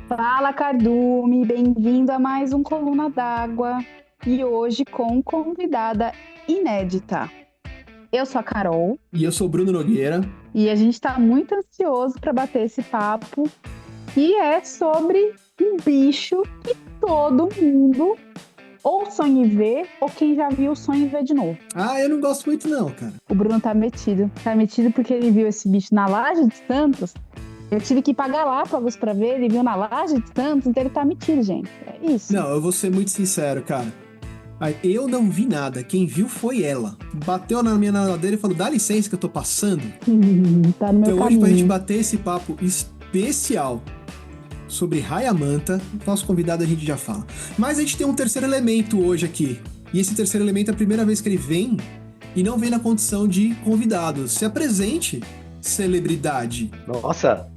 Fala, Cardume, bem-vindo a mais um Coluna d'Água e hoje com convidada inédita. Eu sou a Carol E eu sou o Bruno Nogueira. e a gente está muito ansioso para bater esse papo que é sobre um bicho que todo mundo ou sonha em ver ou quem já viu sonha em ver de novo. Ah, eu não gosto muito não, cara. O Bruno tá metido porque ele viu esse bicho na Laje de Santos. Eu tive que ir para Galápagos para ver, ele viu na Laje de Santos, então ele tá metido, gente. É isso. Não, eu vou ser muito sincero, cara. Eu não vi nada. Quem viu foi ela. Bateu na minha nadadeira e falou: dá licença que eu tô passando. Tá no meu Então hoje, pra gente caminho. bater esse papo especial sobre Raia Manta, nosso convidado a gente já fala. Mas a gente tem um terceiro elemento hoje aqui. E esse terceiro elemento é a primeira vez que ele vem e não vem na condição de convidado. Se apresente, celebridade. Nossa,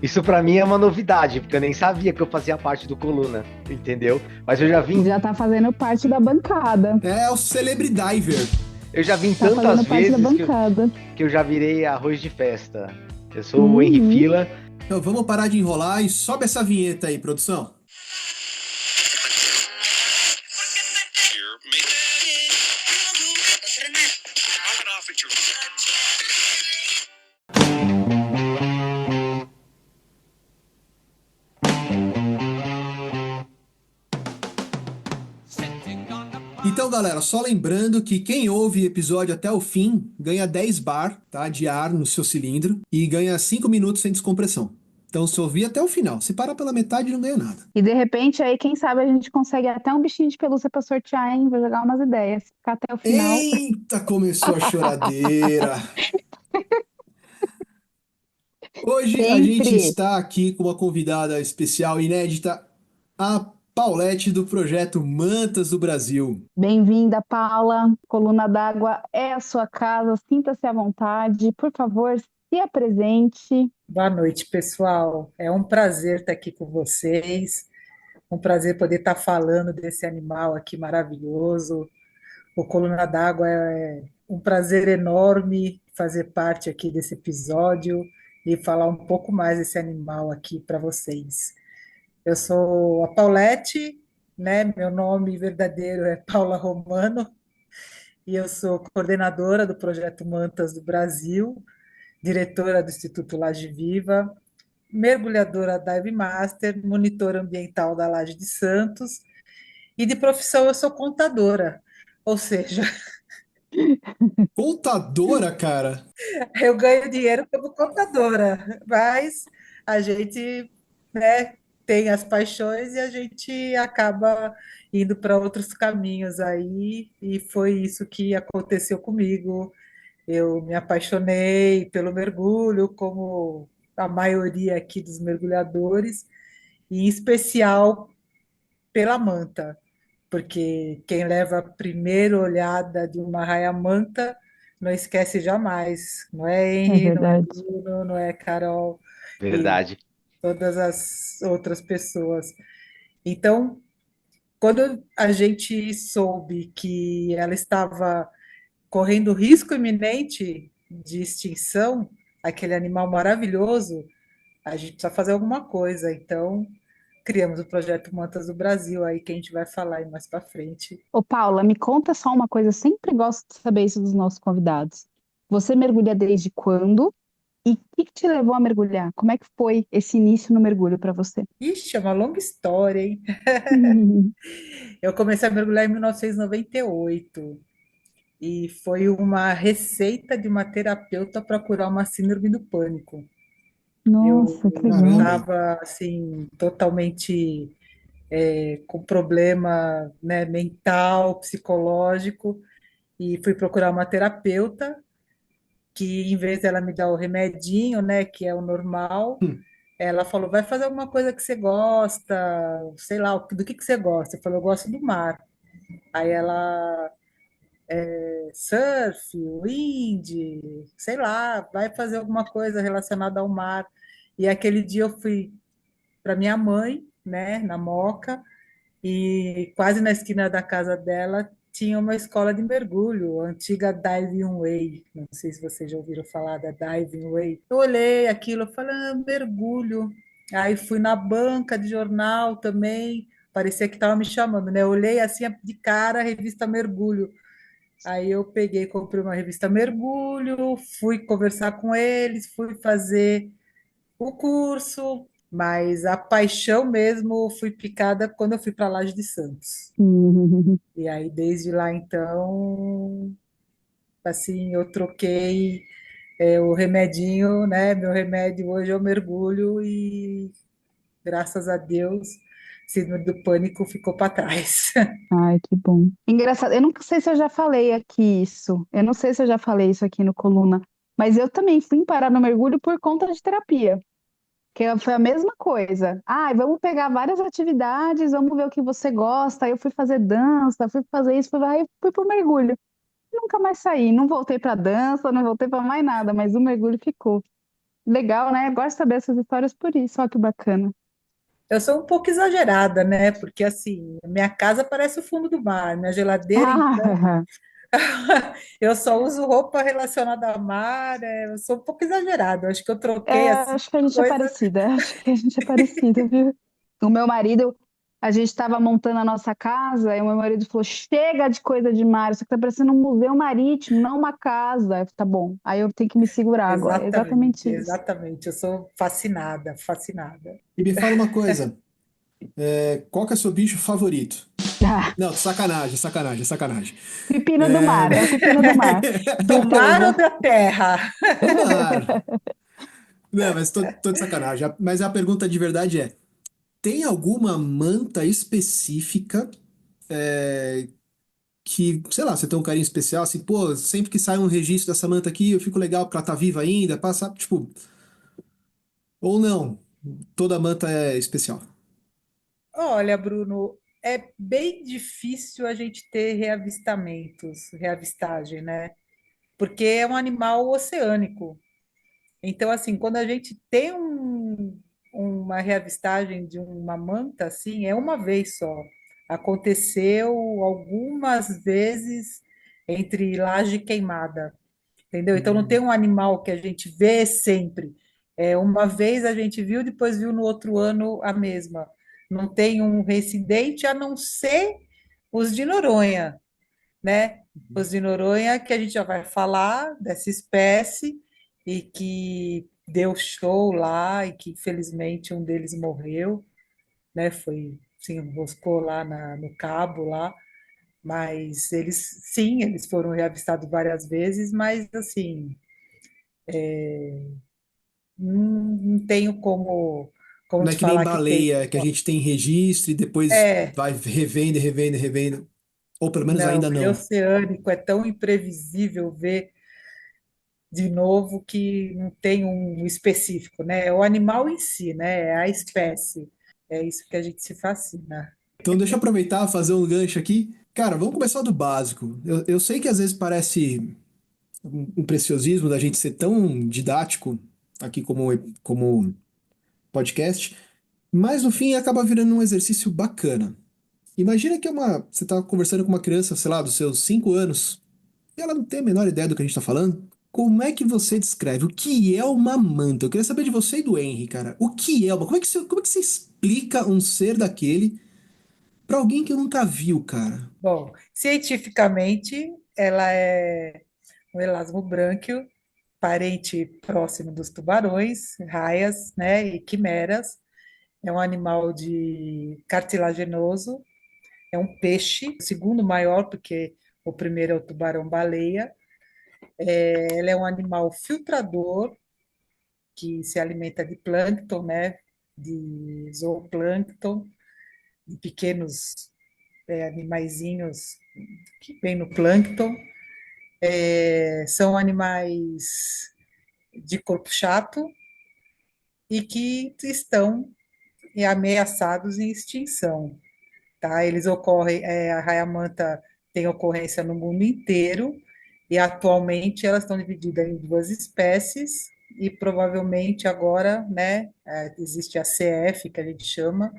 isso pra mim é uma novidade, porque eu nem sabia que eu fazia parte do Coluna, entendeu? Mas Já tá fazendo parte da bancada. É o Celebridiver. eu já vim Tá tantas fazendo parte da vezes bancada. que eu já virei arroz de festa. Eu sou o Henry Uhum. Fila. Então vamos parar de enrolar e sobe essa vinheta aí, produção. Então, galera, só lembrando que quem ouve episódio até o fim ganha 10 bar, tá, de ar no seu cilindro e ganha 5 minutos sem descompressão. Então, se ouvir até o final, se parar pela metade, não ganha nada. E de repente aí, quem sabe a gente consegue até um bichinho de pelúcia pra sortear, hein? Vou jogar umas ideias. Ficar até o final. Eita, começou a choradeira. Hoje a gente Sempre. está aqui com uma convidada especial inédita, a Paulette do projeto Mantas do Brasil. Bem-vinda, Paula. Coluna d'Água é a sua casa. Sinta-se à vontade. Por favor, se apresente. Boa noite, pessoal. É um prazer estar aqui com vocês. Um prazer poder estar falando desse animal aqui maravilhoso. O Coluna d'Água é um prazer enorme fazer parte aqui desse episódio e falar um pouco mais desse animal aqui para vocês. Eu sou a Paulette, né? Meu nome verdadeiro é Paula Romano e eu sou coordenadora do projeto Mantas do Brasil, diretora do Instituto Laje Viva, mergulhadora Dive Master, monitora ambiental da Laje de Santos e de profissão eu sou contadora, ou seja, Contadora, cara. eu ganho dinheiro como contadora, mas a gente, né, tem as paixões e a gente acaba indo para outros caminhos aí, e foi isso que aconteceu comigo. Eu me apaixonei pelo mergulho, como a maioria aqui dos mergulhadores, e em especial pela manta, porque quem leva a primeira olhada de uma raia-manta não esquece jamais, não é É Henry, não é verdade. Bruno, não é Carol e Verdade. todas as outras pessoas. Então, quando a gente soube que ela estava correndo risco iminente de extinção, aquele animal maravilhoso, a gente precisa fazer alguma coisa. Então, criamos o projeto Mantas do Brasil, aí que a gente vai falar aí mais para frente. Ô, Paula, me conta só uma coisa, eu sempre gosto de saber isso dos nossos convidados. Você mergulha desde quando? E o que te levou a mergulhar? Como é que foi esse início no mergulho para você? Ixi, é uma longa história, hein? Eu comecei a mergulhar em 1998 e foi uma receita de uma terapeuta para curar uma síndrome do pânico. Nossa, que Eu legal. Caramba. estava assim totalmente com problema, né, mental, psicológico, e fui procurar uma terapeuta que, em vez dela me dar o remedinho, né, que é o normal, Hum. ela falou, vai fazer alguma coisa que você gosta, sei lá, do que você gosta? Eu falei, eu gosto do mar. Aí ela, surf, wind, sei lá, vai fazer alguma coisa relacionada ao mar. E aquele dia eu fui para minha mãe, né, na Moca, e quase na esquina da casa dela tinha uma escola de mergulho, a antiga Diving Way. Não sei se vocês já ouviram falar da Diving Way. Eu olhei aquilo, eu falei, mergulho. Aí fui na banca de jornal também, parecia que estava me chamando, né? Eu olhei assim de cara a revista Mergulho. Aí eu peguei, comprei uma revista Mergulho, fui conversar com eles, fui fazer o curso, mas a paixão mesmo fui picada quando eu fui para Laje de Santos. Uhum. E aí desde lá então, assim, eu troquei o remedinho, né? Meu remédio hoje é o mergulho e graças a Deus, síndrome do pânico ficou para trás. Ai, que bom. Engraçado, eu não sei se eu já falei aqui isso. Eu não sei se eu já falei isso aqui no Coluna, mas eu também fui parar no mergulho por conta de terapia. Que foi a mesma coisa. Ah, vamos pegar várias atividades, vamos ver o que você gosta. Aí eu fui fazer dança, fui fazer isso, aí fui pro mergulho. Nunca mais saí, não voltei pra dança, não voltei pra mais nada, mas o mergulho ficou. Legal, né? Eu gosto de saber essas histórias por isso, olha que bacana. Eu sou um pouco exagerada, né? Porque assim, minha casa parece o fundo do mar, minha geladeira, Ah, eu só uso roupa relacionada ao mar, eu sou um pouco exagerada. Eu acho que eu troquei é, assim acho que a gente é coisa. parecida, acho que a gente é parecida, viu? O meu marido, a gente estava montando a nossa casa, e o meu marido falou: chega de coisa de mar, isso aqui tá parecendo um museu marítimo, não uma casa. Eu falei, tá bom, aí eu tenho que me segurar agora. É Exatamente, exatamente isso. exatamente. Eu sou fascinada, fascinada. E me fala uma coisa, qual que é o seu bicho favorito? Ah, Não, sacanagem, sacanagem, sacanagem. pepino do É... mar, é o pepino do mar. Do mar ou Certeza. da terra? Do mar. Não, mas tô de sacanagem. Mas a pergunta de verdade é: tem alguma manta específica que, sei lá, você tem um carinho especial, assim, pô, sempre que sai um registro dessa manta aqui, eu fico legal porque ela tá viva ainda, passa, tipo, ou não, toda manta é especial. Olha, Bruno, é bem difícil a gente ter reavistamentos, reavistagem, né? Porque é um animal oceânico. Então, assim, quando a gente tem uma reavistagem de uma manta, assim, é uma vez só. Aconteceu algumas vezes entre laje e queimada, entendeu? Então, não tem Hum, um animal que a gente vê sempre. É, uma vez a gente viu, depois viu no outro ano a mesma. Não tem um reincidente, a não ser os de Noronha, né? Os de Noronha, que a gente já vai falar dessa espécie e que deu show lá e que infelizmente um deles morreu, né? Foi, se enroscou lá no cabo lá, mas eles, sim, eles foram reavistados várias vezes, mas assim, não tenho como não é te que nem falar que tem. baleia, que a gente tem registro e depois É, vai revendo, revendo, revendo, ou pelo menos não, ainda ele é não. oceânico, é tão imprevisível ver de novo que não tem um específico, né? É o animal em si, né? É a espécie. É isso que a gente se fascina. Então deixa eu aproveitar e fazer um gancho aqui. Cara, vamos começar do básico. Eu sei que às vezes parece um preciosismo da gente ser tão didático aqui como podcast, mas no fim acaba virando um exercício bacana. Imagina que você está conversando com uma criança, sei lá, dos seus 5 anos, e ela não tem a menor ideia do que a gente está falando. Como é que você descreve o que é uma manta? Eu queria saber de você e do Henry, cara. O que é uma? Como é que você explica um ser daquele para alguém que nunca viu, cara? Bom, cientificamente, ela é um elasmo brânquio, parente próximo dos tubarões, raias, né, e quimeras. É um animal de cartilaginoso, é um peixe, o segundo maior, porque o primeiro é o tubarão-baleia. Ela é um animal filtrador, que se alimenta de plâncton, né, de zooplâncton, de pequenos animaizinhos que vêm no plâncton. São animais de corpo chato e que estão ameaçados em extinção. Tá? Eles ocorrem, a raia-manta tem ocorrência no mundo inteiro e atualmente elas estão divididas em duas espécies e provavelmente agora, né, existe a CF, que a gente chama,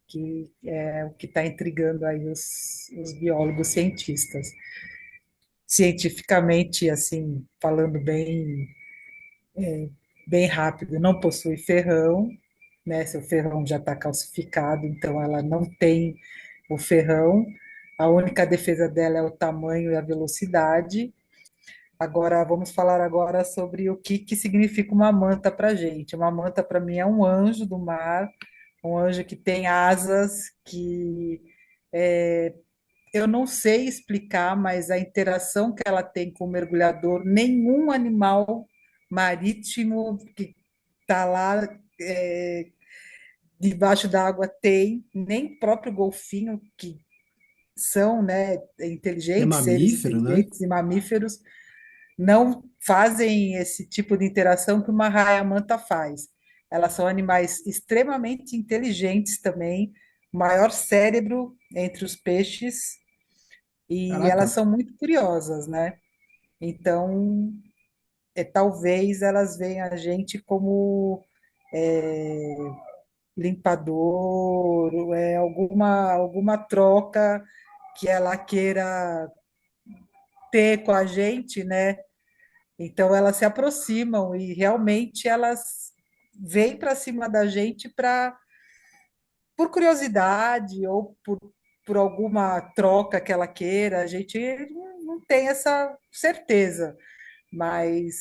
que é o que está intrigando aí os biólogos cientistas. Cientificamente, assim, falando bem rápido, não possui ferrão, né? Seu ferrão já está calcificado, então ela não tem o ferrão. A única defesa dela é o tamanho e a velocidade. Agora, vamos falar agora sobre o que significa uma manta para a gente. Uma manta, para mim, é um anjo do mar, um anjo que tem asas, que eu não sei explicar, mas a interação que ela tem com o mergulhador, nenhum animal marítimo que está lá debaixo da água tem, nem o próprio golfinho, que são, né, É inteligentes, seres mamífero, né? inteligentes e mamíferos, não fazem esse tipo de interação que uma raia-manta faz. Elas são animais extremamente inteligentes também, o maior cérebro entre os peixes, e elas Caraca. são muito curiosas, né? Então, talvez elas vejam a gente como limpador, ou alguma troca que ela queira ter com a gente, né? Então elas se aproximam e realmente elas vêm para cima da gente por curiosidade ou por alguma troca que ela queira. A gente não tem essa certeza, mas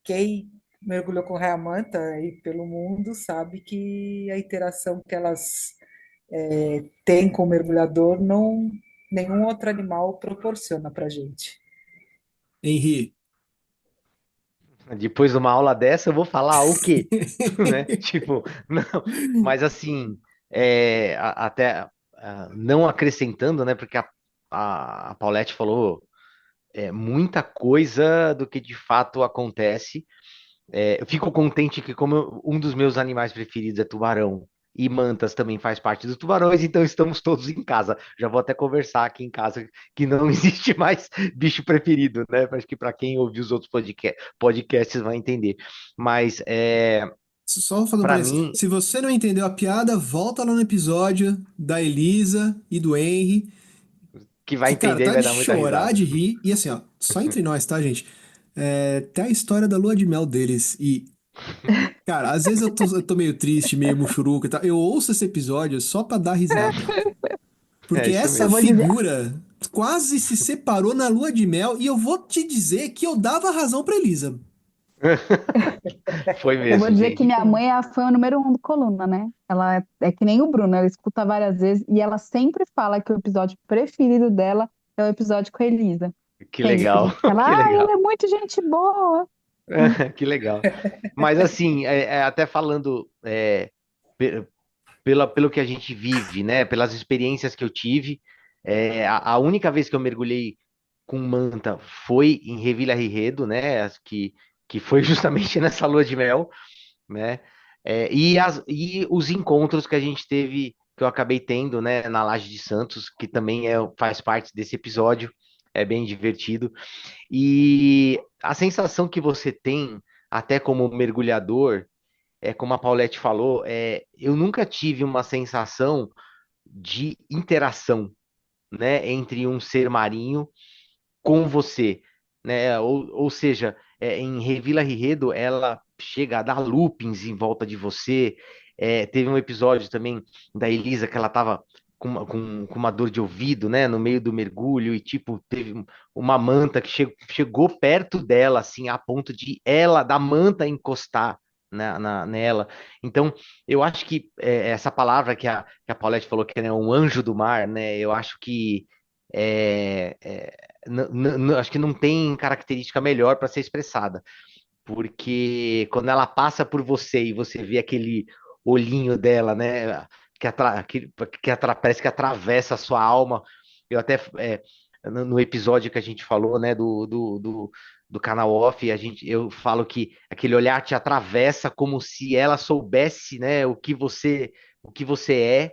quem mergulhou com raia-manta aí pelo mundo sabe que a interação que elas têm com o mergulhador não nenhum outro animal proporciona para a gente. Henri. Depois de uma aula dessa, eu vou falar o quê? Né? Tipo, não, mas assim, até não acrescentando, né? Porque a Paulette falou muita coisa do que de fato acontece. Eu fico contente que, como um dos meus animais preferidos é tubarão, e mantas também faz parte dos tubarões, então estamos todos em casa. Já vou até conversar aqui em casa que não existe mais bicho preferido, né? Acho que para quem ouviu os outros podcasts vai entender. Mas Só fazer um para parênteses. mim, Se você não entendeu a piada, volta lá no episódio da Elisa e do Henry, que vai que, cara, entender e tá vai de dar muita chorar risada. de rir. E assim, ó, só entre nós, tá, gente? Tem a história da lua de mel deles. E, cara, às vezes eu tô meio triste, meio muxuruca e tal. Eu ouço esse episódio só pra dar risada. É Porque isso essa Eu mesmo. vou dizer, figura quase se separou na lua de mel. E eu vou te dizer que eu dava razão pra Elisa. Foi eu vou mesmo, dizer que gente. minha mãe é a fã número um do Coluna, né? Ela é que nem o Bruno, ela escuta várias vezes e ela sempre fala que o episódio preferido dela é o episódio com a Elisa. Que legal, Sempre. Ela, que legal. ela é muito gente boa. Que legal. Mas assim, até falando pe- pelo que a gente vive, né? Pelas experiências que eu tive, a única vez que eu mergulhei com manta foi em Revilla Gigedo, né? Que foi justamente nessa lua de mel, né? E os encontros que a gente teve, que eu acabei tendo, né? Na Laje de Santos, que também faz parte desse episódio, é bem divertido. E a sensação que você tem, até como mergulhador, como a Paulette falou, eu nunca tive uma sensação de interação, né, entre um ser marinho com você, né? Ou seja, em Revilla Gigedo, ela chega a dar loopings em volta de você. Teve um episódio também da Elisa que ela tava com uma dor de ouvido, né, no meio do mergulho, e tipo, teve uma manta que chegou perto dela, assim, a ponto de ela, da manta, encostar nela. Então, eu acho que essa palavra que a Paulette falou, que é um anjo do mar, né, eu acho que é, é, acho que não tem característica melhor para ser expressada, porque quando ela passa por você e você vê aquele olhinho dela, né, parece que atravessa a sua alma. Eu até no episódio que a gente falou, né, do canal off, eu falo que aquele olhar te atravessa como se ela soubesse, né, o que você é,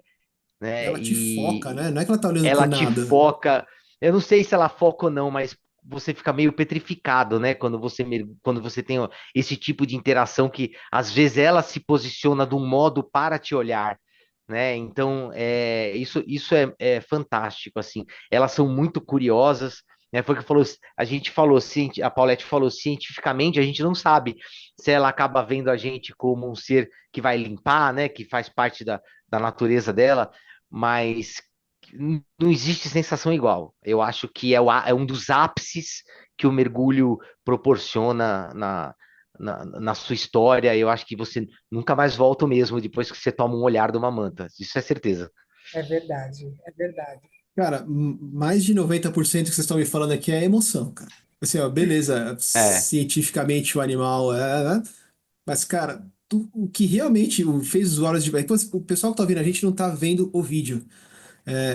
né, Ela te foca, né? e Não é que ela tá olhando pro ela te nada. foca. Eu não sei se ela foca ou não, mas você fica meio petrificado, né? Quando você tem esse tipo de interação que às vezes ela se posiciona de um modo para te olhar, né? Então, isso é fantástico, assim. Elas são muito curiosas, né? Foi o que falou, a gente falou, a Paulette falou, cientificamente a gente não sabe se ela acaba vendo a gente como um ser que vai limpar, né? Que faz parte da natureza dela, mas não existe sensação igual. Eu acho que é um dos ápices que o mergulho proporciona na sua história. Eu acho que você nunca mais volta mesmo depois que você toma um olhar de uma manta. Isso é certeza. É verdade, é verdade. Cara, mais de 90% que vocês estão me falando aqui é emoção, cara. Assim, ó, beleza, É. cientificamente o animal é, né? Mas, cara, o que realmente fez os olhos de. O pessoal que tá ouvindo a gente não tá vendo o vídeo.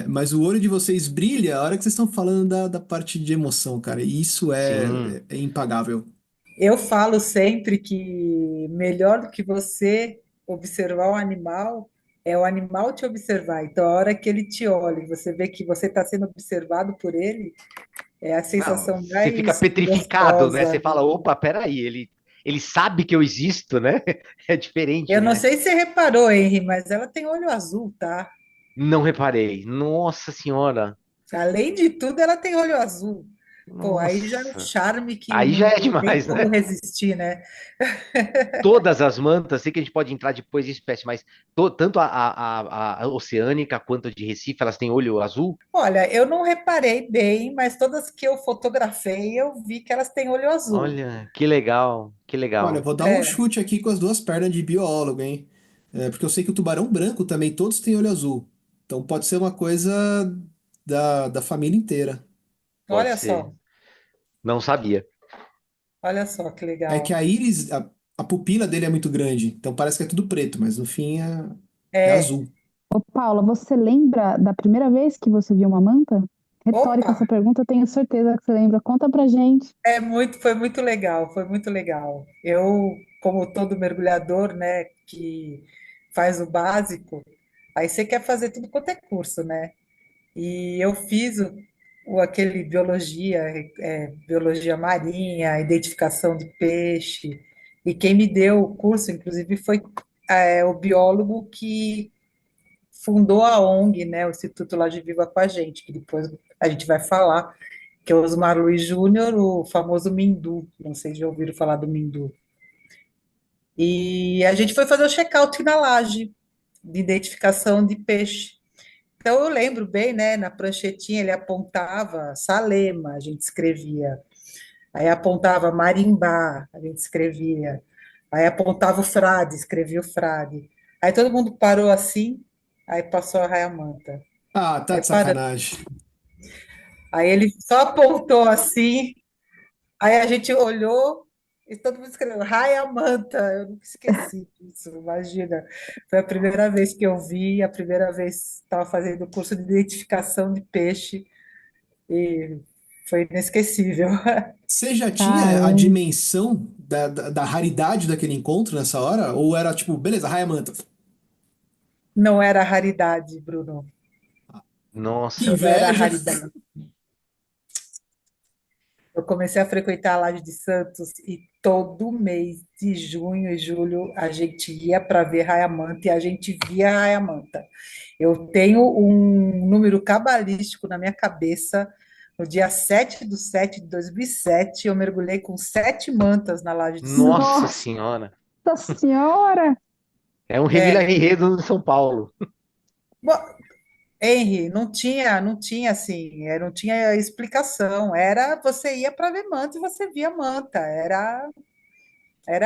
Mas o olho de vocês brilha a hora que vocês estão falando da parte de emoção, cara. E isso Sim. é impagável. Eu falo sempre que melhor do que você observar o animal é o animal te observar. Então, a hora que ele te olha, e você vê que você está sendo observado por ele, é a Não, sensação você fica mais petrificado, né? gostosa Você do fala, mundo. opa, peraí, ele sabe que eu existo, né? É diferente, Eu não né? sei se você reparou, Henry, mas ela tem olho azul, tá? Não reparei. Nossa senhora. Além de tudo, ela tem olho azul. Pô, aí já é um Nossa. charme que Aí já não é tem nem demais, como né? resistir, né? Todas as mantas, sei que a gente pode entrar depois de espécie, mas tanto a oceânica quanto a de Recife, elas têm olho azul? Olha, eu não reparei bem, mas todas que eu fotografei, eu vi que elas têm olho azul. Olha, que legal, que Olha, eu legal. vou dar um É, chute aqui com as duas pernas de biólogo, hein? Porque eu sei que o tubarão branco também, todos têm olho azul. Então pode ser uma coisa da família inteira. Pode olha ser. só, Não sabia. olha só que É que legal. a íris, a pupila dele é muito grande, então parece que é tudo preto, mas no fim é É, azul. Ô, Paula, você lembra da primeira vez que você viu uma manta? Retórica opa, essa pergunta, eu tenho certeza que você lembra. Conta pra gente. foi muito legal, foi muito legal. Eu, como todo mergulhador, né, que faz o básico, aí você quer fazer tudo quanto é curso, né? E eu fiz aquele biologia marinha, identificação de peixe. E quem me deu o curso, inclusive, foi o biólogo que fundou a ONG, né, o Instituto Lá de Viva com a gente, que depois a gente vai falar, que é o Osmar Luiz Júnior, o famoso Mindu. Não sei se já ouviram falar do Mindu. E a gente foi fazer o check-out na laje de identificação de peixe. Então, eu lembro bem, né? Na pranchetinha ele apontava Salema, a gente escrevia. Aí apontava Marimbá, a gente escrevia. Aí apontava o Frade, escrevia o Frade. Aí todo mundo parou assim, aí passou a Raia Manta. Ah, tá Aí de parou. sacanagem. Aí ele só apontou assim, aí a gente olhou e todo mundo escreveu Raia Manta. Eu nunca esqueci disso, imagina. Foi a primeira vez que eu vi, a primeira vez que estava fazendo o curso de identificação de peixe. E foi inesquecível. Você já tinha a Caramba. dimensão da raridade daquele encontro nessa hora? Ou era tipo, beleza, raia manta? Não era raridade, Bruno. Que Nossa. Não era inveja! raridade. Eu comecei a frequentar a Laje de Santos e todo mês de junho e julho a gente ia para ver Raia Manta e a gente via Raia Manta. Eu tenho um número cabalístico na minha cabeça. No dia 7/7/2007, eu mergulhei com 7 mantas na Laje de Nossa Santos. Nossa senhora. Senhora! É um É, revirá-enredo de São Paulo. bom, Henry, não tinha assim, não tinha explicação. Era você ia para ver manta e você via manta. Era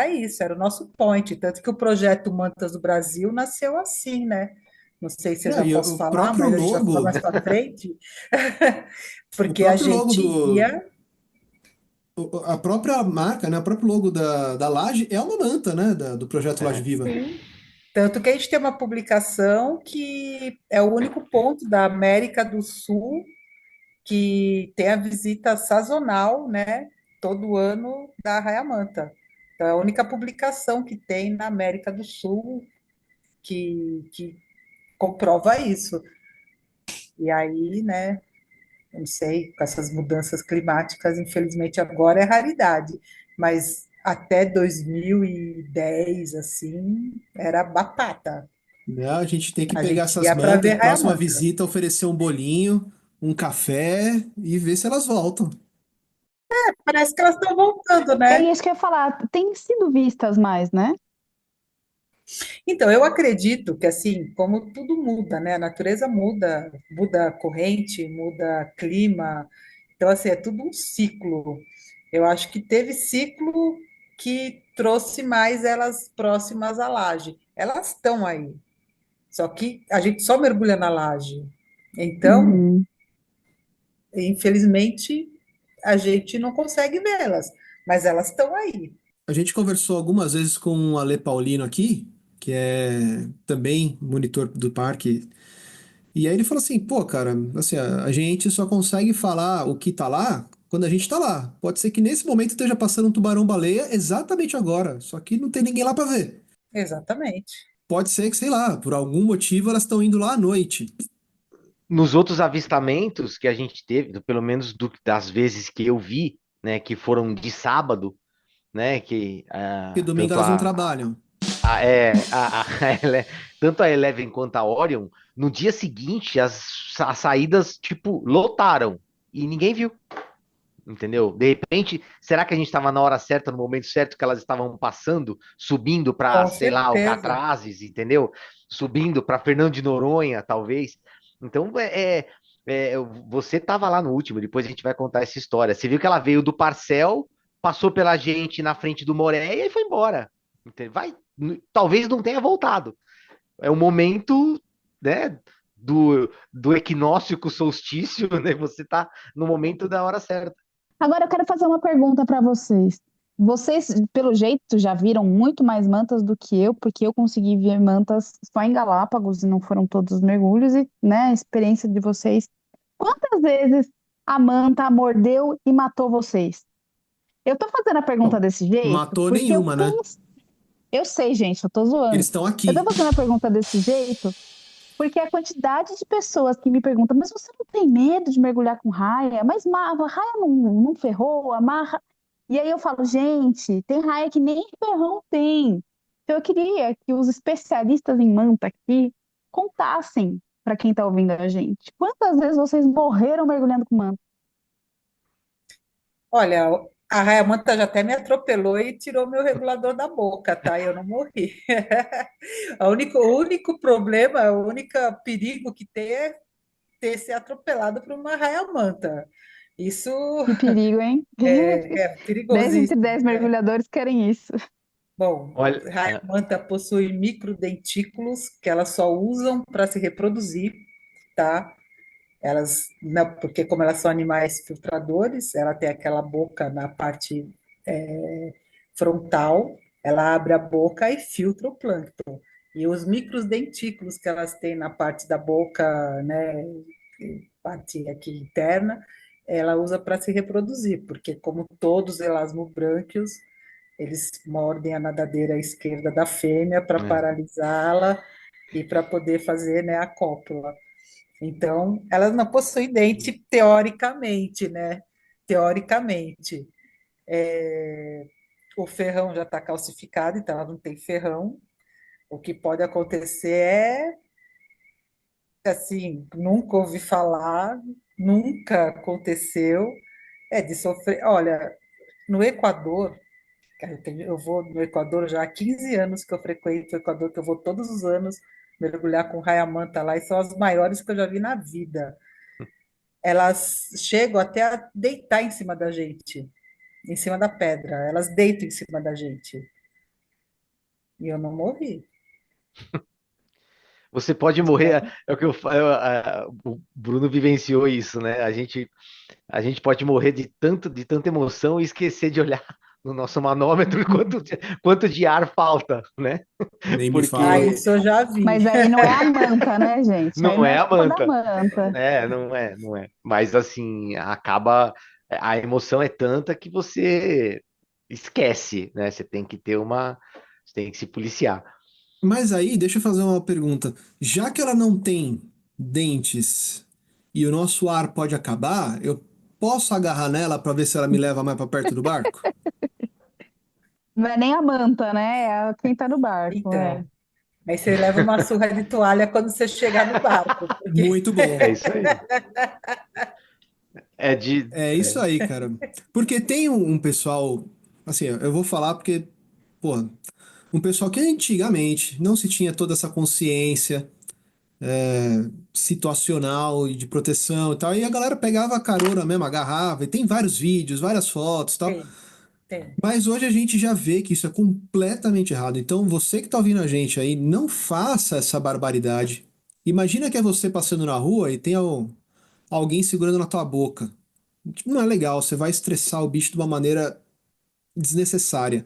isso, era o nosso point. Tanto que o projeto Mantas do Brasil nasceu assim, né? Não sei se eu Não, já e posso o falar, próprio mas a gente vai falar mais logo, para frente, o porque a próprio logo gente ia. a própria marca, né? O próprio logo da Laje é uma manta, né? Do projeto Laje É. Viva. Sim. Tanto que a gente tem uma publicação que é o único ponto da América do Sul que tem a visita sazonal, né, todo ano da Raia Manta. Então, é a única publicação que tem na América do Sul que comprova isso. E aí, né, eu não sei, com essas mudanças climáticas, infelizmente agora é raridade, mas até 2010, assim, era batata. Né? A gente tem que A pegar gente essas ia para mantas, ver Raia próxima Manta. visita, oferecer um bolinho, um café e ver se elas voltam. Parece que elas estão voltando, É né? isso que eu ia falar, tem sido vistas mais, né? Então, eu acredito que, assim, como tudo muda, né? A natureza muda, muda a corrente, muda clima. Então, assim, é tudo um ciclo. Eu acho que teve ciclo que trouxe mais elas próximas à laje. Elas estão aí, só que a gente só mergulha na laje. Então, Uhum. infelizmente, a gente não consegue vê-las, mas elas estão aí. A gente conversou algumas vezes com o Ale Paulino aqui, que é também monitor do parque. E aí ele falou assim, pô, cara, assim, a gente só consegue falar o que tá lá quando a gente tá lá. Pode ser que nesse momento esteja passando um tubarão-baleia exatamente agora, só que não tem ninguém lá pra ver. Exatamente. Pode ser que, sei lá, por algum motivo elas estão indo lá à noite. Nos outros avistamentos que a gente teve, pelo menos das vezes que eu vi, né, que foram de sábado, né, que Porque domingo elas não trabalham. a, é, a, a tanto a Eleven quanto a Orion, no dia seguinte as saídas, tipo, lotaram e ninguém viu, entendeu? De repente, será que a gente estava na hora certa, no momento certo que elas estavam passando, subindo para, Com sei lá, certeza. Alcatrazes, entendeu? Subindo para Fernando de Noronha, talvez. Então, você estava lá no último, depois a gente vai contar essa história. Você viu que ela veio do Parcel, passou pela gente na frente do Moreia e foi embora. Vai, talvez não tenha voltado. É o momento, né, do equinócio com o solstício, né? Você tá no momento da hora certa. Agora eu quero fazer uma pergunta para vocês. Vocês, pelo jeito, já viram muito mais mantas do que eu, porque eu consegui ver mantas só em Galápagos e não foram todos os mergulhos, e, né, a experiência de vocês. Quantas vezes a manta mordeu e matou vocês? Eu tô fazendo a pergunta Bom, desse jeito matou porque nenhuma, né? eu sei, gente, eu tô Eles zoando. estão Eu tô aqui. fazendo a pergunta desse jeito porque a quantidade de pessoas que me perguntam, mas você não tem medo de mergulhar com raia? Mas raia não ferrou, amarra. E aí eu falo, gente, tem raia que nem ferrão tem. Então eu queria que os especialistas em manta aqui contassem para quem está ouvindo a gente. Quantas vezes vocês morreram mergulhando com manta? Olha, a Raia-Manta já até me atropelou e tirou meu regulador da boca, tá? Eu não morri. O único problema, o único perigo que tem é ter se atropelado por uma raia-manta. Isso Que perigo, hein? é 10 entre perigosíssimo. 10 mergulhadores querem isso. Bom, Olha, raia-manta possui microdentículos que elas só usam para se reproduzir, tá? Elas, não, porque como elas são animais filtradores, ela tem aquela boca na parte frontal, ela abre a boca e filtra o plâncton. E os microdentículos que elas têm na parte da boca, né, parte aqui interna, ela usa para se reproduzir, porque como todos os elasmobrânquios, eles mordem a nadadeira esquerda da fêmea para é, paralisá-la e para poder fazer, né, a cópula. Então, elas não possuem dente teoricamente, né? Teoricamente. O ferrão já está calcificado, então ela não tem ferrão. O que pode acontecer é, assim, nunca ouvi falar, nunca aconteceu, é de sofrer. Olha, no Equador, cara, eu vou no Equador já há 15 anos que eu frequento o Equador, que eu vou todos os anos mergulhar com raia-manta lá, e são as maiores que eu já vi na vida. Elas chegam até a deitar em cima da gente, em cima da pedra. Elas deitam em cima da gente. E eu não morri. você pode morrer, é o que o Bruno vivenciou isso, né? A gente pode morrer de tanta emoção e esquecer de olhar no nosso manômetro quanto de ar falta, né? Nem me Ah, fala. Porque isso eu já vi. Mas aí não é a manta, né, gente? Aí não não é é a culpa da manta. manta. Não é. Mas assim, a emoção é tanta que você esquece, né? Você tem que se policiar. Mas aí, deixa eu fazer uma pergunta. Já que ela não tem dentes e o nosso ar pode acabar, eu posso agarrar nela para ver se ela me leva mais para perto do barco? Não é nem a manta, né? É quem tá no barco, Então, é. Aí você leva uma surra de toalha quando você chegar no barco, porque Muito É bom. isso aí. É de. É isso aí, cara. Porque tem um pessoal, assim, eu vou falar porque, pô, um pessoal que antigamente não se tinha toda essa consciência situacional e de proteção e tal, e a galera pegava a carona mesmo, agarrava, e tem vários vídeos, várias fotos e tal. tem, tem. Mas hoje a gente já vê que isso é completamente errado. Então, você que tá ouvindo a gente aí, não faça essa barbaridade. Imagina que é você passando na rua e tem alguém segurando na tua boca. Tipo, não é legal, você vai estressar o bicho de uma maneira desnecessária,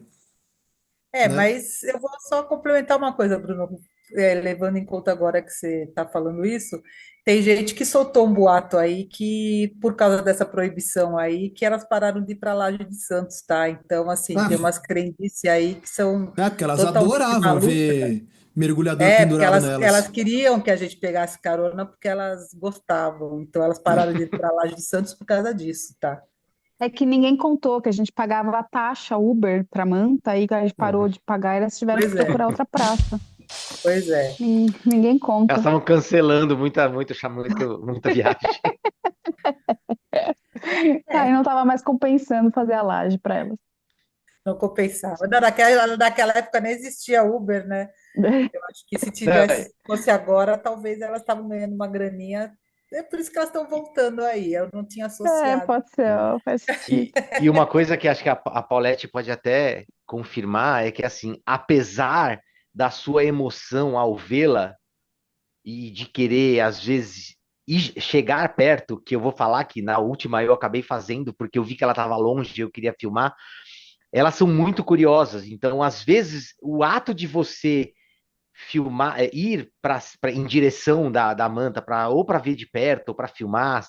É, né? mas eu vou só complementar uma coisa, Bruno. Levando em conta agora que você está falando isso, tem gente que soltou um boato aí que, por causa dessa proibição aí, que elas pararam de ir para Laje de Santos, tá? Então, assim, tem Ah, umas crendices aí que são porque elas totalmente adoravam malucas. ver mergulhador É, porque pendurado elas nelas. queriam que a gente pegasse carona porque elas gostavam. Então, elas pararam de ir para Laje de Santos por causa disso, tá? É que ninguém contou que a gente pagava a taxa Uber para Manta, aí a gente parou de pagar e elas tiveram que Pois é, procurar outra praça. pois é. Ninguém Elas conta. estavam cancelando muita viagem. Aí É, não tava mais compensando fazer a laje para elas. não compensava. Naquela época nem existia Uber, né? Eu acho que se Não, tivesse, fosse agora, talvez elas estavam ganhando uma graninha. É por isso que elas estão voltando aí. Eu não tinha É, associado. pode ser, ó, faz sentido. e uma coisa que acho que a Paulette pode até confirmar é que, assim, apesar da sua emoção ao vê-la e de querer, às vezes, chegar perto, que eu vou falar que na última eu acabei fazendo, porque eu vi que ela estava longe e eu queria filmar, elas são muito curiosas. Então, às vezes, o ato de você filmar, ir em direção da manta, ou para ver de perto, ou para filmar,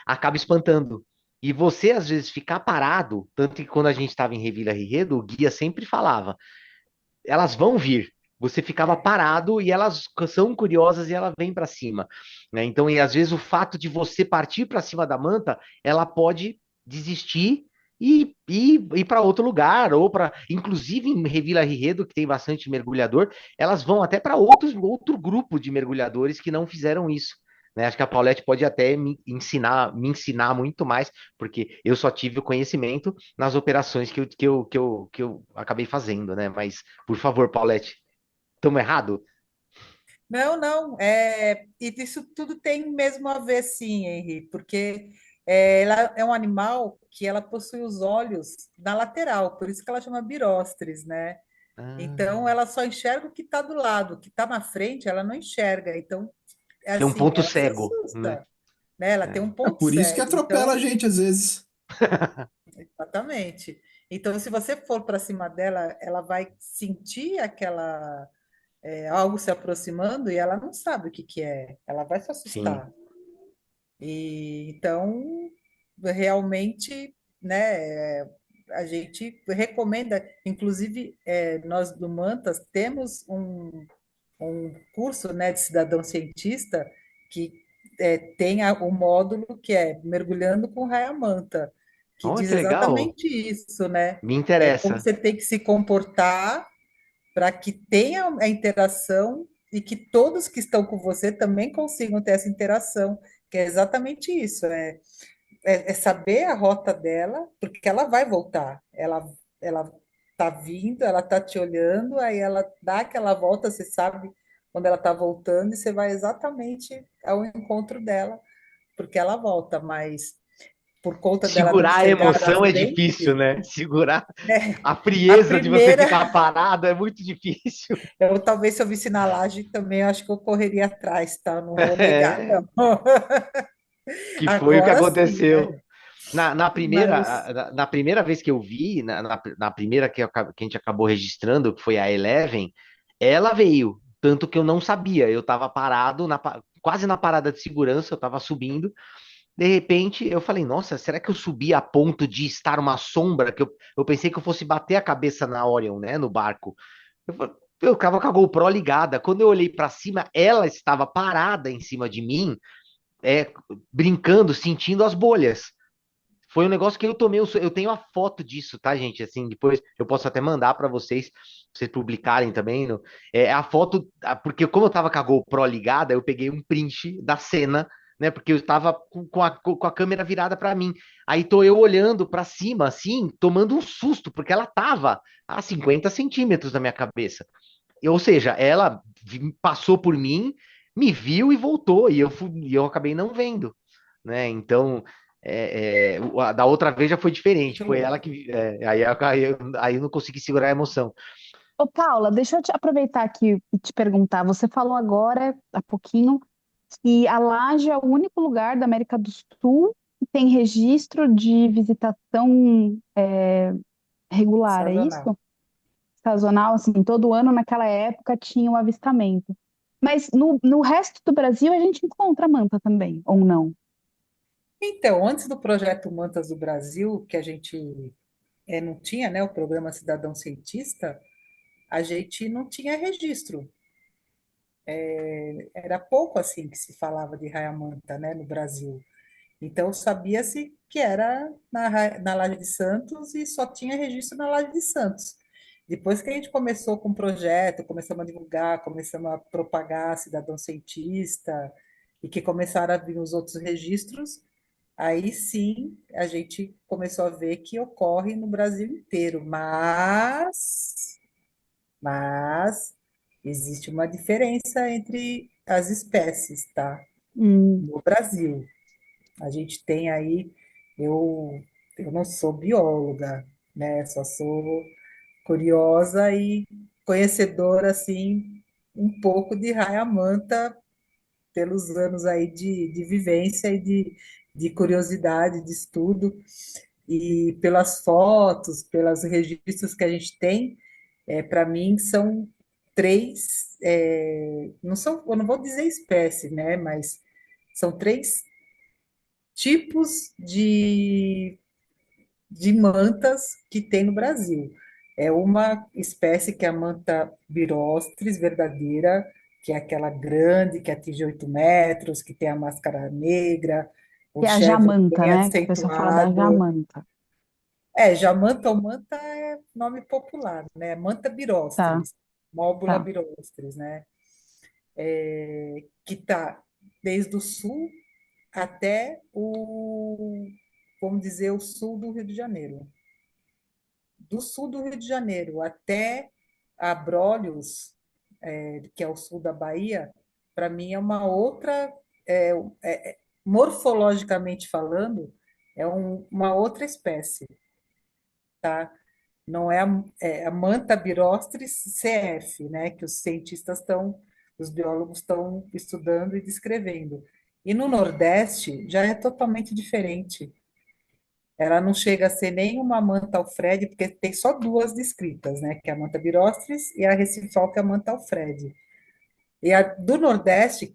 acaba espantando. E você, às vezes, ficar parado, tanto que quando a gente estava em Revila Rihedo, o guia sempre falava, elas vão vir. Você ficava É, parado e elas são curiosas e ela vem para cima, né? Então, e às vezes o fato de você partir para cima da manta, ela pode desistir e ir para outro lugar, ou para, inclusive em Revila Rihedo, que tem bastante mergulhador, elas vão até para outro grupo de mergulhadores que não fizeram isso. Né? Acho que a Paulette pode até me ensinar muito mais, porque eu só tive o conhecimento nas operações que eu acabei fazendo, né? Mas, por favor, Paulette, estamos errado? não, não. E isso tudo tem mesmo a ver, sim, Henri, porque ela é um animal que ela possui os olhos na lateral, por isso que ela chama birostres, né? Então, Ah, ela só enxerga o que está do lado, o que está na frente, ela não enxerga. Então, é tem um assim, ponto ela se cego, né? assusta, né? Ela tem É. um É ponto por isso que cego. atropela a Então, gente às vezes. exatamente. Então, se você for para cima dela, ela vai sentir algo se aproximando e ela não sabe o que que é. Ela vai se Sim. assustar. E então, realmente, né? A gente recomenda, inclusive, nós do Mantas temos um curso, né, de cidadão cientista que tem o módulo que é mergulhando com raia-manta, que Olha diz que legal. exatamente isso, né? Me Como interessa. você tem que se comportar para que tenha a interação e que todos que estão com você também consigam ter essa interação, que é exatamente isso, é saber a rota dela, porque ela vai voltar, ela tá vindo, ela tá te olhando, aí ela dá aquela volta, você sabe quando ela tá voltando e você vai exatamente ao encontro dela, porque ela volta, mas por conta dela não Segurar a chegar às emoção é difícil, dentes, né? Segurar a a frieza de você primeira, ficar parado é muito difícil. eu talvez se eu visse na laje também, eu acho que eu correria atrás, tá? Não vou negar, É, não. que foi o que Agora sim, aconteceu. né? Mas Na primeira vez que eu vi, na primeira que a gente acabou registrando, que foi a Eleven, ela veio. Tanto que eu não sabia. Eu estava parado, quase na parada de segurança, eu estava subindo. De repente, eu falei, nossa, será que eu subi a ponto de estar uma sombra? Eu pensei que eu fosse bater a cabeça na Orion, né, no barco. Eu estava com a GoPro ligada. Quando eu olhei para cima, ela estava parada em cima de mim, é, brincando, sentindo as bolhas. foi um negócio que eu tomei, eu tenho a foto disso, tá, gente? Assim, depois eu posso até mandar para vocês publicarem também. A foto, porque como eu tava com a GoPro ligada, eu peguei um print da cena, né? Porque eu tava com a câmera virada para mim. Aí tô eu olhando para cima, assim, tomando um susto, porque ela tava a 50 centímetros da minha cabeça. Ou seja, ela passou por mim, me viu e voltou, e eu acabei não vendo, né? Então, da outra vez já foi diferente, Muito foi louco. ela que. Aí eu não consegui segurar a emoção. Ô, Paula, deixa eu te aproveitar aqui e te perguntar. Você falou agora, há pouquinho, que a Laje é o único lugar da América do Sul que tem registro de visitação regular, é isso? Sazonal. Sazonal, assim, todo ano naquela época tinha o avistamento. Mas no resto do Brasil a gente encontra manta também, ou não? Então, antes do projeto Mantas do Brasil, que a gente não tinha, né, o programa Cidadão Cientista, a gente não tinha registro. Era pouco assim que se falava de raia-manta, né, no Brasil. Então, sabia-se que era na Laje de Santos e só tinha registro na Laje de Santos. Depois que a gente começou com o projeto, começamos a divulgar, começamos a propagar cidadão cientista, e que começaram a vir os outros registros, aí sim a gente começou a ver que ocorre no Brasil inteiro. Mas existe uma diferença entre as espécies, tá? Hum. No Brasil. A gente tem aí, eu, eu não sou bióloga, né? Só sou curiosa e conhecedora, assim, um pouco de raia-manta pelos anos aí de vivência e de curiosidade, de estudo, e pelas fotos, pelos registros que a gente tem, para mim são três, não são, eu não vou dizer espécie, né? Mas são três tipos de mantas que tem no Brasil. É uma espécie que é a manta birostris verdadeira, que é aquela grande, que atinge 8 metros, que tem a máscara negra, Que o é a chevron jamanta, bem né? Que o pessoal fala da acentuado. jamanta. Jamanta ou manta é nome popular, né? Manta Tá, birostris, Móbula tá. birostris, né? Que está desde o sul até vamos dizer, o sul do Rio de Janeiro. Do sul do Rio de Janeiro até Abrolhos, que é o sul da Bahia, para mim é uma outra, é, morfologicamente falando, uma outra espécie, tá? Não é a Manta birostris cf, né? Que os biólogos estão estudando e descrevendo. E no Nordeste já é totalmente diferente. Ela não chega a ser nem uma manta alfrede, porque tem só duas descritas, né? Que é a manta birostris e a recifal, que é a manta alfrede. E a do Nordeste,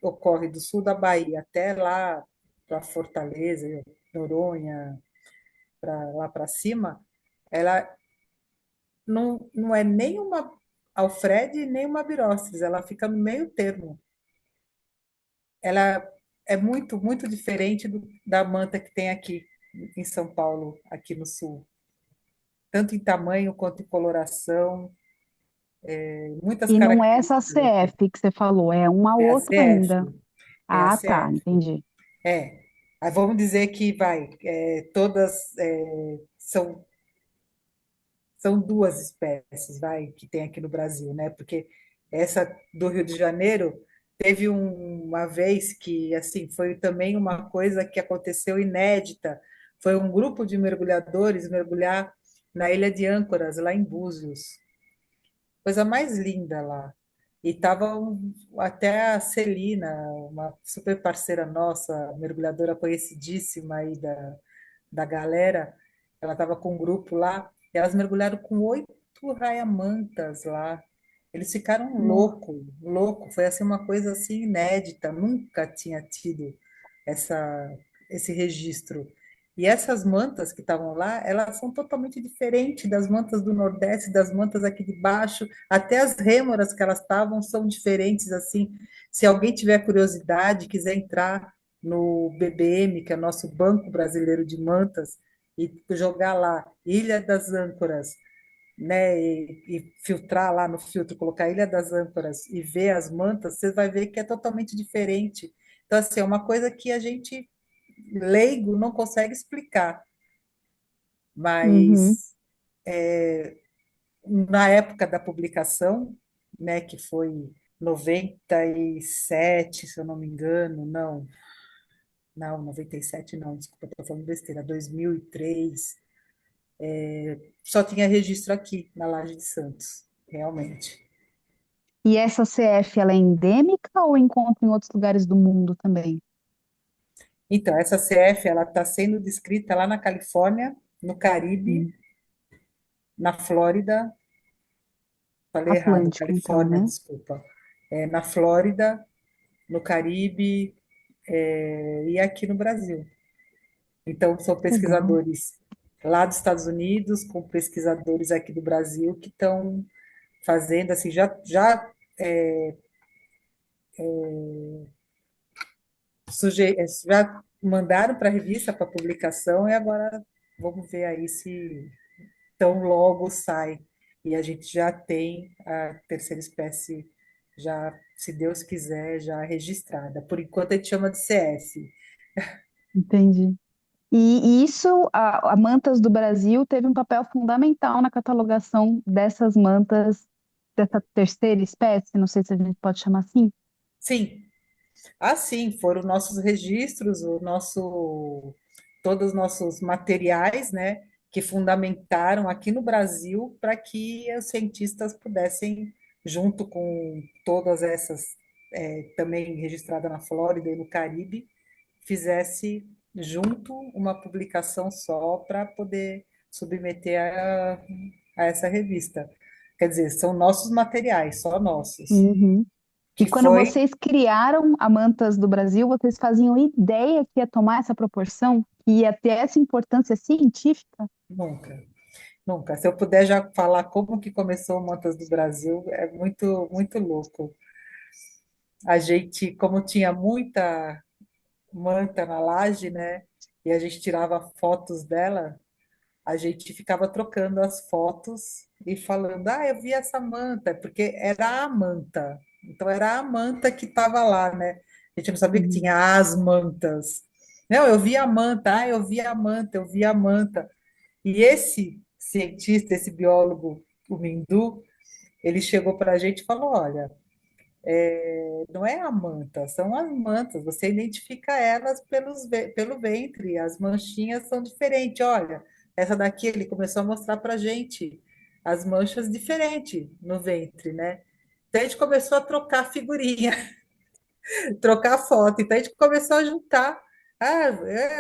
ocorre do sul da Bahia até lá para Fortaleza, Noronha, para lá para cima, ela não é nem uma alfrede nem uma birostris, ela fica no meio termo. Ela é muito, muito diferente da manta que tem aqui em São Paulo, aqui no sul, tanto em tamanho quanto em coloração, muitas E não é essa características. CF que você falou, é uma É a outra ainda. CF, é a Ah, tá, CF. entendi. É. Aí vamos dizer que todas são duas espécies, que tem aqui no Brasil, né? Porque essa do Rio de Janeiro teve uma vez que, assim, foi também uma coisa que aconteceu inédita. Foi um grupo de mergulhadores mergulhar na Ilha de Âncoras, lá em Búzios. Coisa mais linda lá. E estava até a Celina, uma super parceira nossa, mergulhadora conhecidíssima aí da galera, ela estava com um grupo lá, e elas mergulharam com 8 raia-mantas lá. Eles ficaram louco. Foi assim uma coisa assim inédita, nunca tinha tido essa, esse registro. E essas mantas que estavam lá, elas são totalmente diferentes das mantas do Nordeste, das mantas aqui de baixo, até as rêmoras que elas estavam são diferentes assim. Se alguém tiver curiosidade, quiser entrar no BBM, que é o nosso Banco Brasileiro de Mantas, e jogar lá Ilha das Âncoras, né, e filtrar lá no filtro, colocar Ilha das Âncoras e ver as mantas, você vai ver que é totalmente diferente. Então, assim, é uma coisa que a gente, leigo, não consegue explicar, Uhum. mas na época da publicação, né, que foi 97, se eu não me engano, não, 97 não, desculpa, estou falando besteira, 2003, só tinha registro aqui, na Laje de Santos, realmente. E essa CF, ela é endêmica ou encontra em outros lugares do mundo também? Então, essa CF, ela está sendo descrita lá na Califórnia, no Caribe, Hum. na Flórida, falei errado, Atlântico, então, Califórnia, né? desculpa, na Flórida, no Caribe, e aqui no Brasil. Então, são Legal. pesquisadores lá dos Estados Unidos, com pesquisadores aqui do Brasil que estão fazendo, assim, já mandaram para a revista para publicação e agora vamos ver aí se tão logo sai. E a gente já tem a terceira espécie, já, se Deus quiser, já registrada. Por enquanto a gente chama de CF. Entendi. E isso, a Mantas do Brasil teve um papel fundamental na catalogação dessas mantas, dessa terceira espécie, não sei se a gente pode chamar assim. Sim, assim, foram nossos registros, todos os nossos materiais, né, que fundamentaram aqui no Brasil para que os cientistas pudessem, junto com todas essas, também registrada na Flórida e no Caribe, fizesse junto uma publicação só para poder submeter a essa revista. Quer dizer, são nossos materiais, só nossos, Uhum. E que quando foi. vocês criaram a Mantas do Brasil, vocês faziam ideia que ia tomar essa proporção, que ia ter essa importância científica? Nunca, nunca. Se eu puder já falar como que começou o Mantas do Brasil, é muito, muito louco. A gente, como tinha muita manta na laje, né? E a gente tirava fotos dela, a gente ficava trocando as fotos e falando, ah, eu vi essa manta, porque era a manta. Então era a manta que estava lá, né? A gente não sabia que Uhum. tinha as mantas. Não, eu vi a manta, ah, eu vi a manta, eu vi a manta. E esse cientista, esse biólogo, o Mindu, ele chegou para a gente e falou: olha, não é a manta, são as mantas, você identifica elas pelo ventre, as manchinhas são diferentes. Olha, essa daqui ele começou a mostrar para a gente as manchas diferentes no ventre, né? Então a gente começou a trocar figurinha, trocar foto. Então a gente começou a juntar. Ah,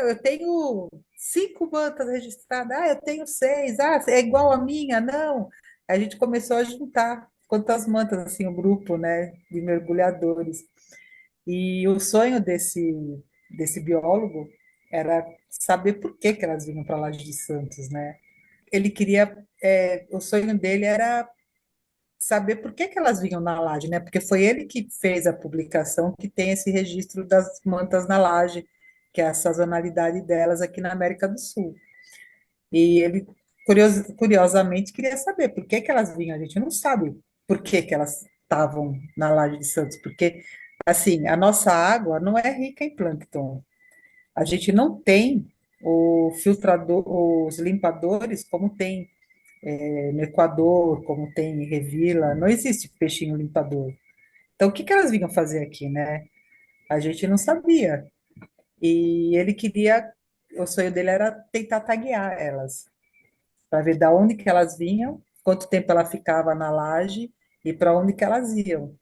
eu tenho 5 mantas registradas. Ah, eu tenho 6. Ah, é igual a minha? Não. A gente começou a juntar quantas mantas, assim, o grupo, né, de mergulhadores. E o sonho desse biólogo era saber por que que elas vinham para lá de Santos, né? Ele queria, o sonho dele era saber por que que elas vinham na laje, né? Porque foi ele que fez a publicação que tem esse registro das mantas na laje, que é a sazonalidade delas aqui na América do Sul. E ele, curiosamente, queria saber por que que elas vinham. A gente não sabe por que que elas estavam na laje de Santos, porque, assim, a nossa água não é rica em plâncton. A gente não tem o filtrador, os limpadores como tem no Equador, como tem em Revila, não existe peixinho limpador. Então, o que que elas vinham fazer aqui, né? A gente não sabia. E ele queria, o sonho dele era tentar taguear elas, para ver da onde que elas vinham, quanto tempo ela ficava na laje e para onde que elas iam.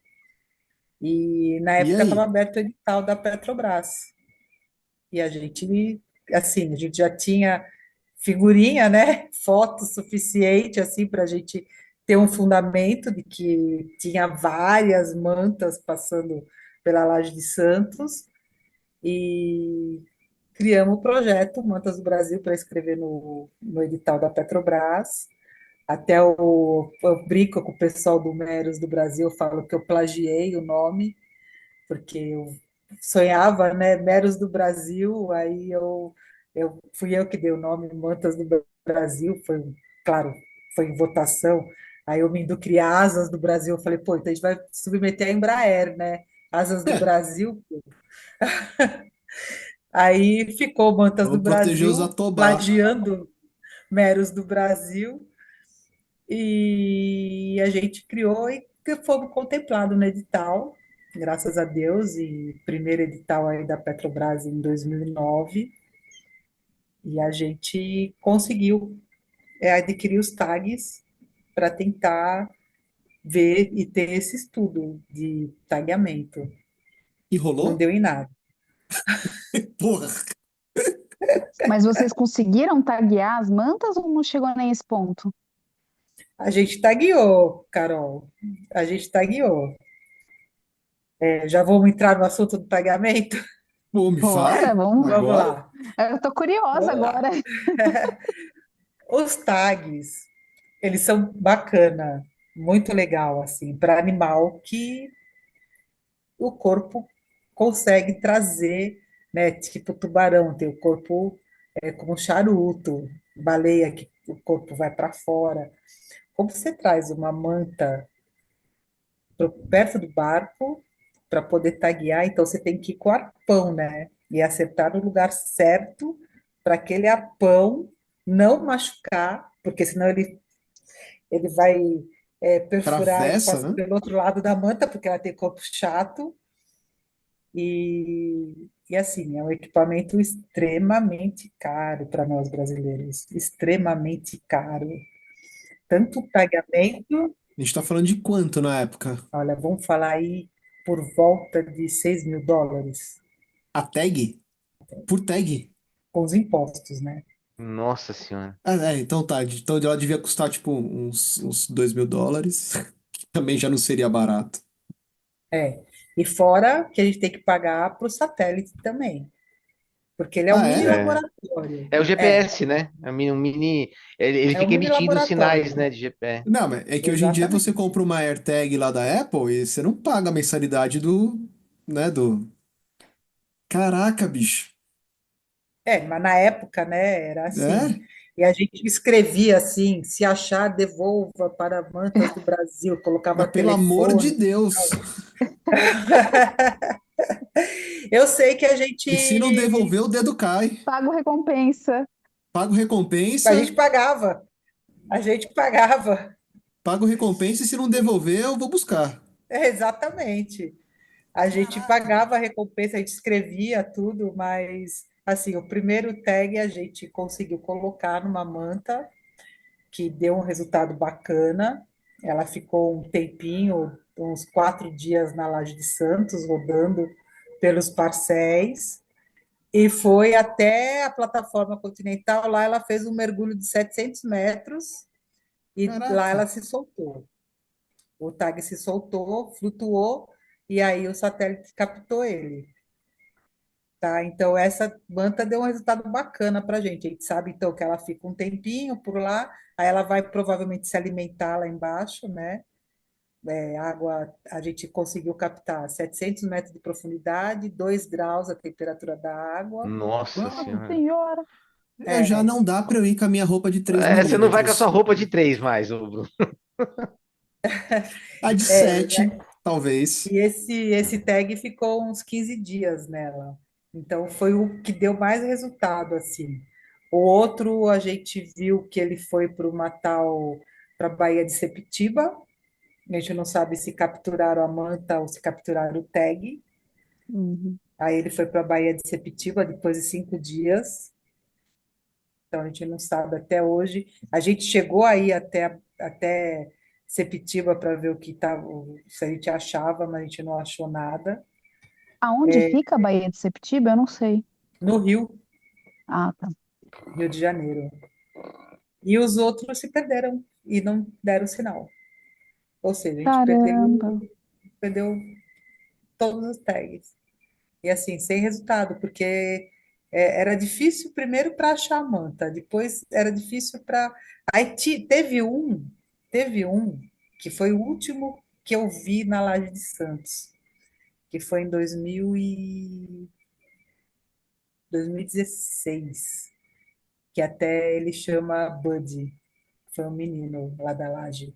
E na E época estava aí? aberto o edital da Petrobras. E a gente, assim, a gente já tinha figurinha, né? Foto suficiente, assim, para a gente ter um fundamento de que tinha várias mantas passando pela Laje de Santos e criamos o projeto Mantas do Brasil para escrever no edital da Petrobras. Até eu brinco com o pessoal do Meros do Brasil, eu falo que eu plagiei o nome, porque eu sonhava, né, Meros do Brasil, fui eu que dei o nome Mantas do Brasil, foi, claro, foi em votação, aí eu me criar Asas do Brasil, eu falei, pô, então a gente vai submeter a Embraer, né, Asas do Brasil, aí ficou Mantas do Vamos proteger os Brasil, Atobá. plagiando Meros do Brasil, e a gente criou e que fomos contemplados no edital, graças a Deus, e primeiro edital aí da Petrobras em 2009, e a gente conseguiu adquirir os tags para tentar ver e ter esse estudo de tagueamento. E Não rolou? deu em nada. Porra. Mas vocês conseguiram taguear as mantas ou não chegou nem esse ponto? A gente tagueou, Carol, a gente tagueou. Já vamos entrar no assunto do tagueamento? Pô, me Bora, fala vamos. Vamos agora. lá, Eu tô curiosa vamos lá. agora. Os tags, eles são bacana, muito legal, assim, para animal que o corpo consegue trazer, né? Tipo tubarão, tem o corpo como charuto, baleia que o corpo vai para fora. Como você traz uma manta perto do barco para poder taguear, então você tem que ir com o arpão, né? E acertar no lugar certo para aquele arpão não machucar, porque senão ele vai perfurar e Travessa, passa né? pelo outro lado da manta, porque ela tem corpo chato. E assim, é um equipamento extremamente caro para nós brasileiros, extremamente caro. Tanto o pagamento, A gente tá falando de quanto na época? olha, vamos falar aí por volta de US$ 6.000, A tag? Por tag? com os impostos, né? Nossa senhora. Ah, então tá. Então ela devia custar tipo uns US$ 2.000, que também já não seria barato. É. E fora que a gente tem que pagar para o satélite também, porque ele é um Ah, mini é? É. laboratório. É o É, GPS, né? É um mini. Ele é um fica mini emitindo sinais, laboratório. né, de GPS. Não, mas é que hoje em dia você Exatamente. compra uma AirTag lá da Apple e você não paga a mensalidade né, do... Caraca, bicho. Mas na época, né, era assim. É? E a gente escrevia assim: se achar, devolva para Mantas do Brasil, colocava Mas pelo amor de telefone. Deus. Eu sei que E se não devolver, o dedo cai. Pago recompensa. Pago a recompensa, gente pagava, a gente pagava. pago recompensa e se não devolver, eu vou buscar. Exatamente. A gente Caraca. pagava a recompensa, a gente escrevia tudo, mas assim, o primeiro tag a gente conseguiu colocar numa manta que deu um resultado bacana. Ela ficou um tempinho, uns 4 dias na Laje de Santos, rodando pelos parcéis, e foi até a plataforma continental. Lá ela fez um mergulho de 700 metros e lá Caraca. ela se soltou. O tag se soltou, flutuou, e aí o satélite captou ele. Tá? Então, essa manta deu um resultado bacana para a gente. A gente sabe, então, que ela fica um tempinho por lá, aí ela vai provavelmente se alimentar lá embaixo, né? Água, a gente conseguiu captar 700 metros de profundidade, 2 graus a temperatura da água. Nossa Nossa senhora. Senhora. Já É, não dá pra eu ir com a minha roupa de 3 Você não vai com a sua milímetros. roupa de 3 mais, ô Bruno. A de é, 7, talvez. e esse tag ficou uns 15 dias nela. Então, foi o que deu mais resultado, assim. O outro, a gente viu que ele foi para uma tal, para a Baía de Sepitiba. A gente não sabe se capturaram a manta ou se capturaram o tag. Uhum. Aí ele foi para a Baía de Sepitiba depois de 5 dias. Então, a gente não sabe até hoje. A gente chegou aí até Sepitiba para ver o que estava, se a gente achava, mas a gente não achou nada. Aonde fica a Baía de Septiba? Eu não sei. No Rio, Ah, tá. Rio de Janeiro. E os outros se perderam e não deram sinal. Ou seja, a gente Caramba. perdeu todos os tags. E assim, sem resultado, porque era difícil primeiro para achar a manta, depois era difícil para. Aí teve um que foi o último que eu vi na Laje de Santos. que foi em 2016, que até ele chama Buddy, foi um menino lá da Laje.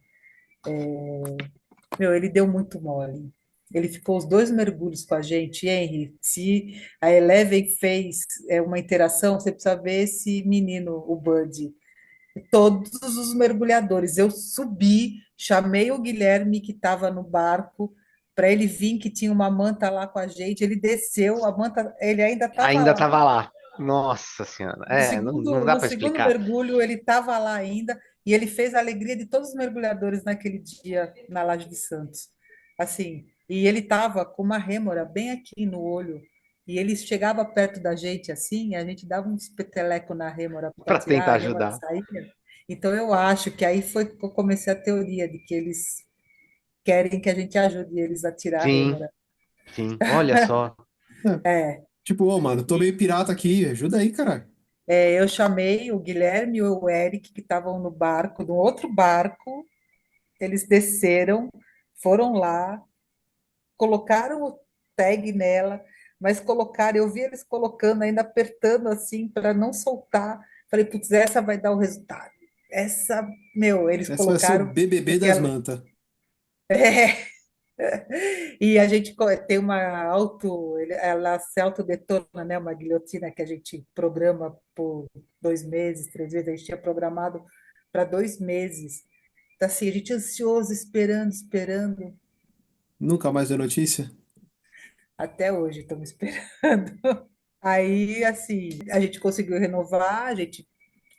Meu, ele deu muito mole. Ele ficou os dois mergulhos com a gente. Henry, se a Eleven fez uma interação, você precisa ver esse menino, o Buddy. Todos os mergulhadores. Eu subi, chamei o Guilherme, que estava no barco, para ele vir, que tinha uma manta lá com a gente. Ele desceu, a manta, ele ainda estava Ainda lá. tava lá. Nossa Senhora. No Não segundo, dá no para segundo explicar. mergulho, ele estava lá ainda, e ele fez a alegria de todos os mergulhadores naquele dia na Laje de Santos. Assim, e ele estava com uma rêmora bem aqui no olho, e ele chegava perto da gente assim, e a gente dava um peteleco na rêmora para Para tirar, tentar a rêmora ajudar. saía. Então eu acho que aí foi que eu comecei a teoria de que eles querem que a gente ajude eles a tirar a Sim, rêmora. sim. Olha só. É, É, tipo, ô, mano, tô meio pirata aqui, ajuda aí, caralho. eu chamei o Guilherme e o Eric, que estavam no barco, no outro barco. Eles desceram, foram lá, colocaram o tag nela, mas colocaram, eu vi eles colocando, ainda apertando assim para não soltar. Falei, putz, essa vai dar o resultado. Essa, meu, eles Essa vai ser o colocaram BBB porque das ela, mantas. e a gente tem uma ela se autodetona, né? Uma guilhotina que a gente programa por 2 meses, 3 meses. A gente tinha programado para 2 meses. Então, assim, a gente ansioso, esperando, esperando. Nunca mais deu notícia? Até hoje estamos esperando. Aí, assim, a gente conseguiu renovar, a gente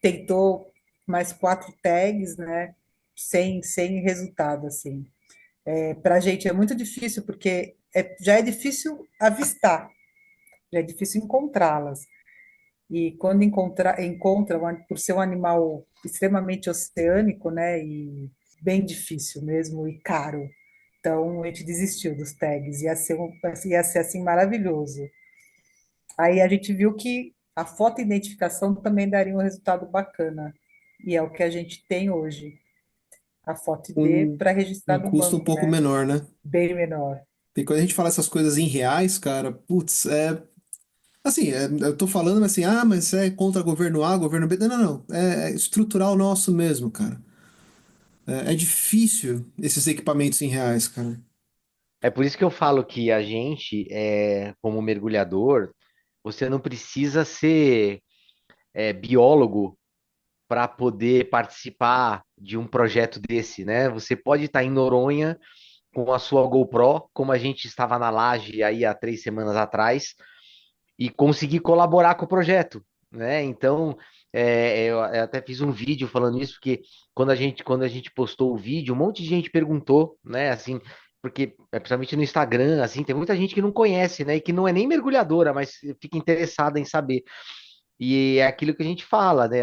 tentou mais 4 tags, né? Sem resultado, assim. Para a gente é muito difícil, porque já é difícil avistar, já é difícil encontrá-las. E quando encontra, por ser um animal extremamente oceânico, né? E bem difícil mesmo, e caro. Então, a gente desistiu dos tags. Ia ser assim maravilhoso. Aí a gente viu que a fotoidentificação também daria um resultado bacana. E é o que a gente tem hoje, a foto ID Um, para registrar um no custo um banco, pouco né? menor, né? Bem menor. Porque quando a gente fala essas coisas em reais, cara, putz, assim, eu tô falando assim, ah, mas é contra governo A, governo B. Não, não, não. É estrutural nosso mesmo, cara. É difícil esses equipamentos em reais, cara. É por isso que eu falo que a gente, como mergulhador, você não precisa ser biólogo para poder participar de um projeto desse, né? Você pode estar em Noronha com a sua GoPro, como a gente estava na Laje aí há 3 semanas atrás, e conseguir colaborar com o projeto, né? Então, eu até fiz um vídeo falando isso, porque quando a gente postou o vídeo, um monte de gente perguntou, né? Assim, porque principalmente no Instagram, assim, tem muita gente que não conhece, né? E que não é nem mergulhadora, mas fica interessada em saber. E é aquilo que a gente fala, né?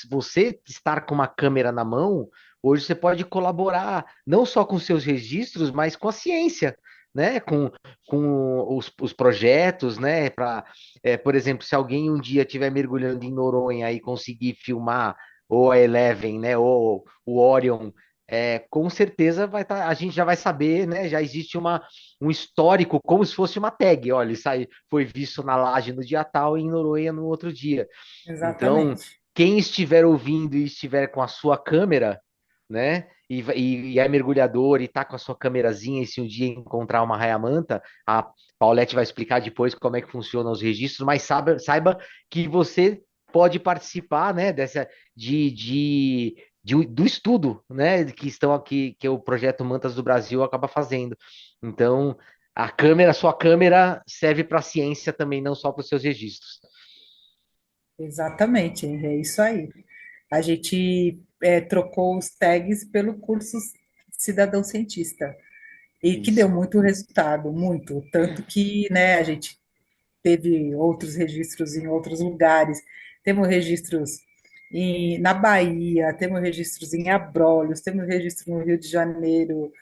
Você estar com uma câmera na mão, hoje você pode colaborar não só com seus registros, mas com a ciência, né? Com os projetos, né? Por exemplo, se alguém um dia estiver mergulhando em Noronha e conseguir filmar ou a Eleven, né? Ou o Orion, com certeza a gente já vai saber, né? Já existe um histórico, como se fosse uma tag. Olha, isso aí foi visto na laje no dia tal e em Noronha no outro dia. Então, Exatamente. quem estiver ouvindo e estiver com a sua câmera, né? E é mergulhador e tá com a sua câmerazinha, e se um dia encontrar uma raia-manta, a Paulette vai explicar depois como é que funcionam os registros, mas saiba que você pode participar, né, do estudo, né, que estão aqui, que o projeto Mantas do Brasil acaba fazendo. Então, a sua câmera serve para a ciência também, não só para os seus registros. Exatamente, é isso aí. A gente trocou os tags pelo curso Cidadão Cientista. E que deu Isso. muito resultado, muito. Tanto que, né, a gente teve outros registros em outros lugares. Temos registros na Bahia, temos registros em Abrolhos, temos registro no Rio de Janeiro,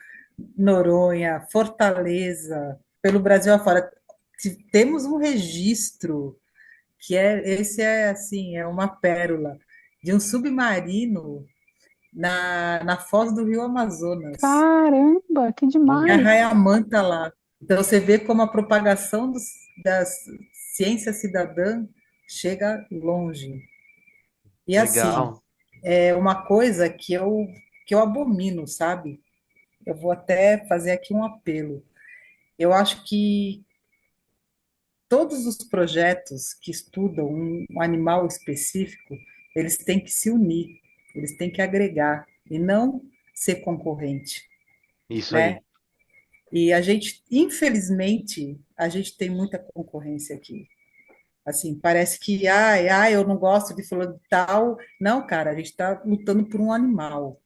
Noronha, Fortaleza, pelo Brasil afora. Temos um registro esse é assim, é uma pérola de um submarino na foz do Rio Amazonas. Caramba, que Tinha demais! raia-manta lá. Então, você vê como a propagação da ciência cidadã chega longe. E assim, Legal. é uma coisa que eu abomino, sabe? Eu vou até fazer aqui um apelo. Eu acho que todos os projetos que estudam um animal específico, eles têm que se unir, eles têm que agregar e não ser concorrente, Isso né? aí. E a gente, infelizmente, a gente tem muita concorrência aqui. Assim, parece que, eu não gosto de fulano de tal. Não, cara, a gente está lutando por um animal,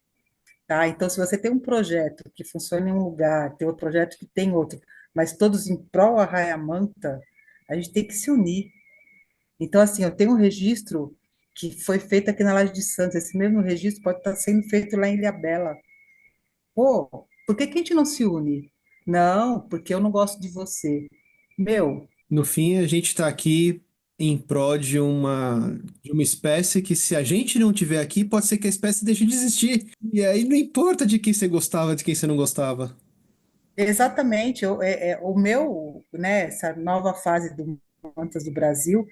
tá? Então, se você tem um projeto que funciona em um lugar, tem outro projeto que tem outro, mas todos em prol a Raia-Manta, a gente tem que se unir. Então, assim, eu tenho um registro que foi feito aqui na Laje de Santos. Esse mesmo registro pode estar sendo feito lá em Ilhabela. Pô, por que que a gente não se une? Não, porque eu não gosto de você. Meu, No fim, a gente está aqui em prol de uma espécie que, se a gente não tiver aqui, pode ser que a espécie deixe de existir. E aí não importa de quem você gostava, de quem você não gostava. exatamente, o meu, né, essa nova fase do Mantas do Brasil,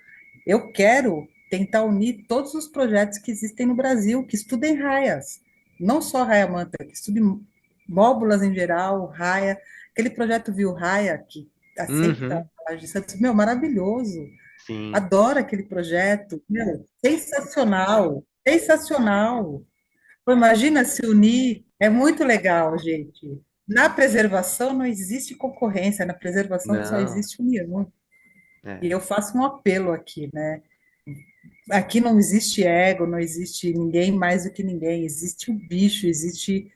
eu quero tentar unir todos os projetos que existem no Brasil, que estudem raias, não só raia-manta, que estudem móbulas em geral, raia, aquele projeto Viu Raia, que aceita Uhum. a de Santos, meu, maravilhoso, Sim. adoro aquele projeto, meu, sensacional, sensacional. Pô, imagina se unir, é muito legal, gente. Na preservação não existe concorrência, na preservação só Não. existe união. E É. eu faço um apelo aqui, né? Aqui não existe ego, não existe ninguém mais do que ninguém, existe o bicho, existe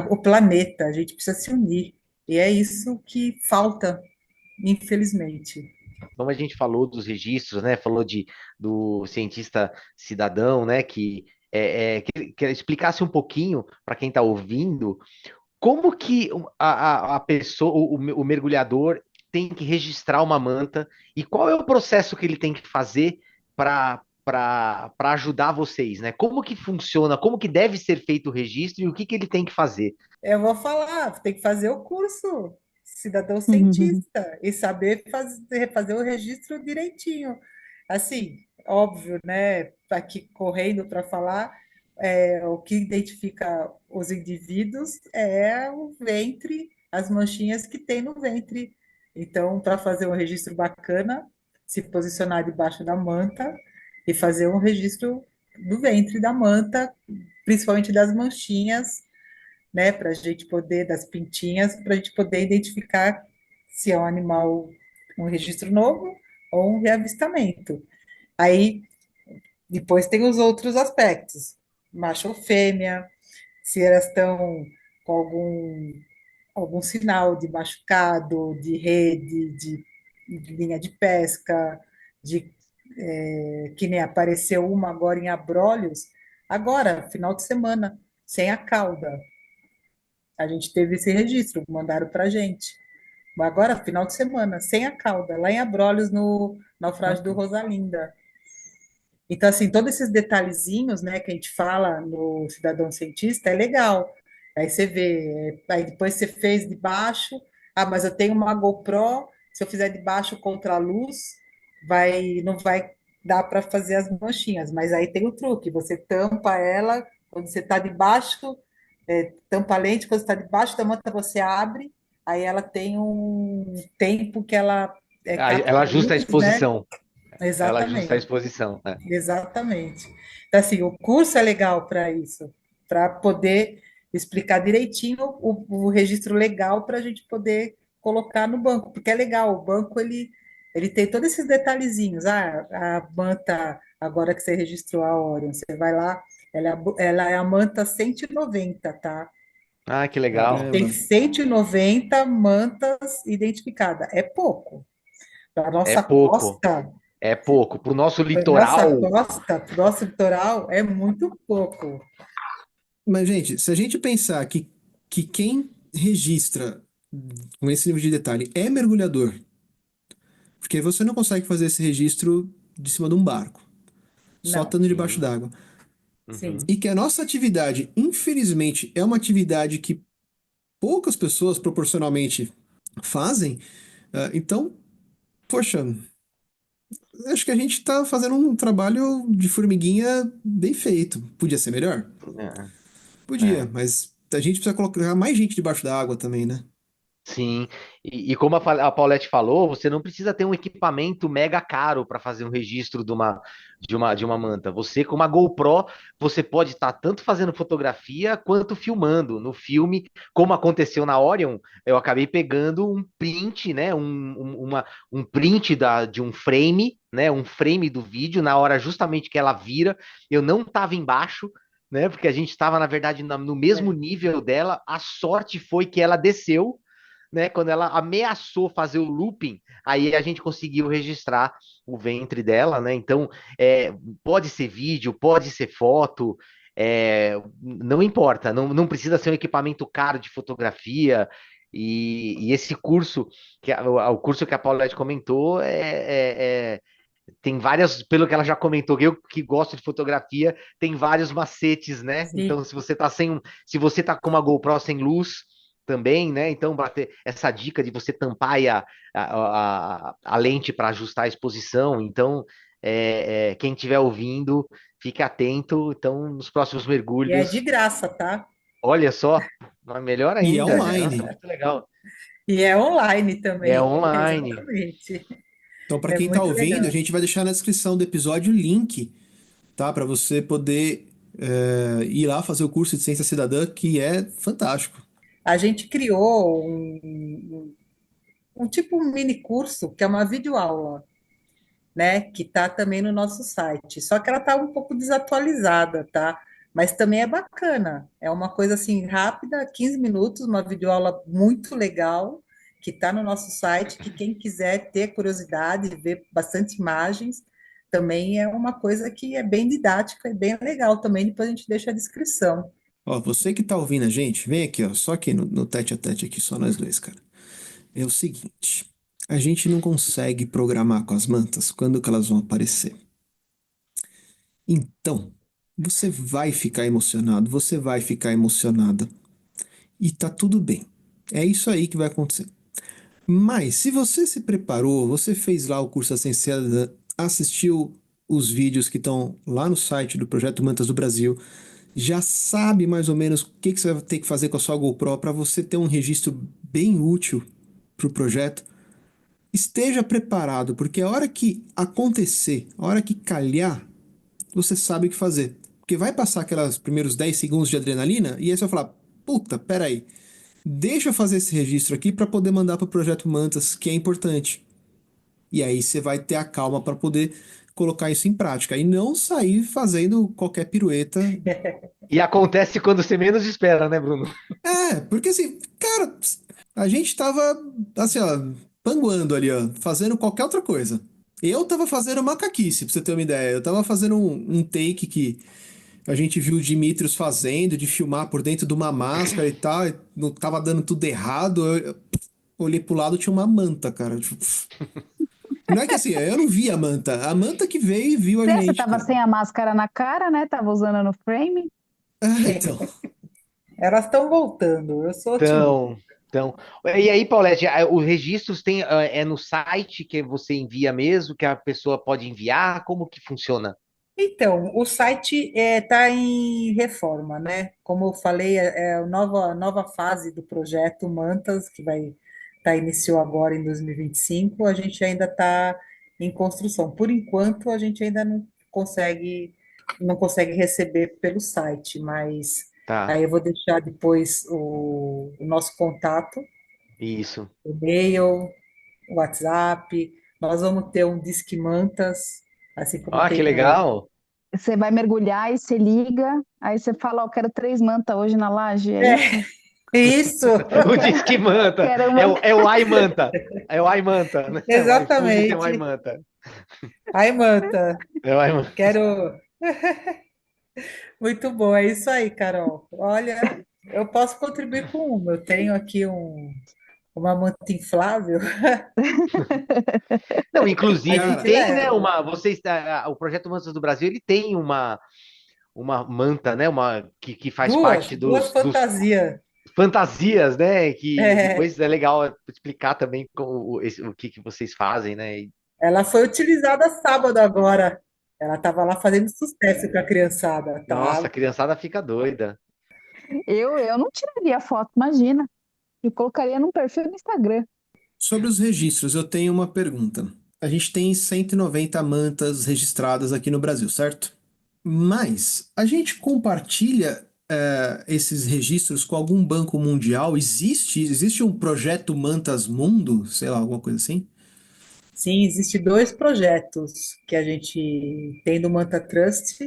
o planeta, a gente precisa se unir. E é isso que falta, infelizmente. Como a gente falou dos registros, né? Falou do cientista cidadão, né? Que explicasse um pouquinho para quem está ouvindo como que a pessoa, o mergulhador tem que registrar uma manta e qual é o processo que ele tem que fazer para ajudar vocês, né? Como que funciona, como que deve ser feito o registro e o que que ele tem que fazer? Eu vou falar, tem que fazer o curso cidadão cientista e saber fazer o registro direitinho. Assim, óbvio, né? Aqui correndo para falar, o que identifica os indivíduos é o ventre, as manchinhas que tem no ventre. Então, para fazer um registro bacana, se posicionar debaixo da manta e fazer um registro do ventre da manta, principalmente das manchinhas, né, para a gente poder, das pintinhas, para a gente poder identificar se é um animal, um registro novo ou um reavistamento. Aí, depois tem os outros aspectos, macho ou fêmea, se elas estão com algum sinal de machucado, de rede, de linha de pesca, de que nem apareceu uma agora em Abrolhos, agora, final de semana, sem a cauda. A gente teve esse registro, mandaram para a gente. Agora, final de semana, sem a cauda, lá em Abrolhos, no naufrágio do Rosalinda. Então, assim, todos esses detalhezinhos, né, que a gente fala no Cidadão Cientista, é legal. Aí você vê, aí depois você fez de baixo, mas eu tenho uma GoPro, se eu fizer de baixo contra a luz, não vai dar para fazer as manchinhas, mas aí tem o truque, você tampa ela, quando você está debaixo, tampa a lente, quando você está debaixo da manta, você abre, aí ela tem um tempo que ela capta Ela a ajusta a luz, né? exposição. Ela ajusta a Exatamente. exposição, né? Exatamente. Então, assim, o curso é legal para isso, para poder explicar direitinho o registro legal para a gente poder colocar no banco, porque é legal, o banco ele tem todos esses detalhezinhos. A manta, agora que você registrou a Orion, você vai lá, ela é a manta 190, tá? Ah, que legal. Tem Caramba. 190 mantas identificadas. É pouco. Para É nossa pouco. costa, É pouco. Para o nosso nossa litoral. costa, nosso litoral é muito pouco. Mas, gente, se a gente pensar que quem registra com esse nível de detalhe é mergulhador, porque você não consegue fazer esse registro de cima de um barco, só Não, estando debaixo Sim. d'água. Uhum. sim, E que a nossa atividade, infelizmente, é uma atividade que poucas pessoas, proporcionalmente, fazem. Então, poxa, acho que a gente tá fazendo um trabalho de formiguinha bem feito. Podia ser melhor? É, Podia, é. mas a gente precisa colocar mais gente debaixo da água também, né? Sim, e como a Paulette falou, você não precisa ter um equipamento mega caro para fazer um registro de uma manta. Você, com uma GoPro, você pode estar tanto fazendo fotografia quanto filmando. No filme, como aconteceu na Orion, eu acabei pegando um print, né? Um print de um frame, né? Um frame do vídeo, na hora justamente que ela vira. Eu não estava embaixo. Né, porque a gente estava, na verdade, no mesmo É. nível dela. A sorte foi que ela desceu, né? Quando ela ameaçou fazer o looping, aí a gente conseguiu registrar o ventre dela, né? Então, pode ser vídeo, pode ser foto, não importa, não precisa ser um equipamento caro de fotografia. E esse curso, o curso que a Paulette comentou, tem várias, pelo que ela já comentou, eu que gosto de fotografia, tem vários macetes, né? Sim. Então, se você tá com uma GoPro sem luz também, né? Então, bater essa dica de você tampar aí a lente para ajustar a exposição. Então, quem estiver ouvindo, fique atento. Então, nos próximos E é de mergulhos, graça, tá? olha só, melhor E é ainda. Nossa, online. muito legal. E é online É também. online. Exatamente. Então, para É quem tá muito ouvindo, a legal. gente vai deixar na descrição do episódio o link, tá? Para você poder ir lá fazer o curso de Ciência Cidadã, que é fantástico. A gente criou um tipo um mini curso, que é uma videoaula, né? Que está também no nosso site. Só que ela está um pouco desatualizada, tá? Mas também é bacana. É uma coisa assim rápida, 15 minutos, uma videoaula muito legal, que está no nosso site, que quem quiser ter curiosidade, ver bastante imagens, também é uma coisa que é bem didática e bem legal também. Depois a gente deixa a descrição. Ó, você que tá ouvindo a gente, vem aqui, ó, só aqui no tete a tete aqui, só nós dois, cara. É o seguinte, a gente não consegue programar com as mantas quando que elas vão aparecer. Então, você vai ficar emocionado, você vai ficar emocionada. E tá tudo bem. É isso aí que vai acontecer. Mas se você se preparou, você fez lá o curso Ascensiada, assistiu os vídeos que estão lá no site do Projeto Mantas do Brasil, já sabe mais ou menos o que você vai ter que fazer com a sua GoPro para você ter um registro bem útil para o projeto, esteja preparado, porque a hora que acontecer, a hora que calhar, você sabe o que fazer. Porque vai passar aqueles primeiros 10 segundos de adrenalina e aí você vai falar: puta, peraí, deixa eu fazer esse registro aqui para poder mandar para o projeto Mantas, que é importante. E aí você vai ter a calma para poder colocar isso em prática e não sair fazendo qualquer pirueta. E acontece quando você menos espera, né, Bruno? Porque assim, cara, a gente tava assim, ó, panguando ali, ó, fazendo qualquer outra coisa. Eu tava fazendo macaquice, pra você ter uma ideia. Eu tava fazendo um take que a gente viu o Dimitrios fazendo, de filmar por dentro de uma máscara e tal, e não tava dando tudo errado. Eu olhei pro lado, tinha uma manta, cara. Tipo, não é que assim, eu não vi a manta que veio e viu a Você gente, tava cara. sem a máscara na cara, né? Tava usando no frame. Então. Elas estão voltando, eu sou otimista. Então, então. E aí, Paulette, os registros é no site que você envia mesmo, que a pessoa pode enviar? Como que funciona? Então, o site está em reforma, né? Como eu falei, é a nova fase do projeto Mantas, que vai iniciou agora em 2025. A gente ainda está em construção. Por enquanto, a gente ainda não consegue receber pelo site, mas Tá, aí eu vou deixar depois o nosso contato, isso. e-mail, WhatsApp. Nós vamos ter um Disque Mantas, assim como Ah, que tem o. legal. Você vai mergulhar e você liga, aí você fala, ó, quero 3 mantas hoje na laje, é isso? Isso, Eu O quero, Disque Manta. quero É uma. o iManta. É o iManta, né? O iPhone tem o exatamente. iManta. Ai, Manta, É o iManta. quero. Muito bom, é isso aí, Carol. Olha, eu posso contribuir com uma. Eu tenho aqui uma manta inflável, Não, a inclusive gente Cara, tem, né, leva. o Projeto Mantas do Brasil, ele tem uma manta, né, que faz parte Duas dos fantasias. fantasias, né? Que É, depois é legal explicar também o que que vocês fazem, né? ela foi utilizada sábado agora. Ela estava lá fazendo sucesso com a criançada, tá? Nossa, a criançada fica doida. Eu não tiraria foto, imagina. Eu colocaria num perfil do Instagram. Sobre os registros, eu tenho uma pergunta. A gente tem 190 mantas registradas aqui no Brasil, certo? Mas a gente compartilha esses registros com algum banco mundial? Existe um projeto Mantas Mundo? Sei lá, alguma coisa assim? Sim, existe dois projetos que a gente tem do Manta Trust,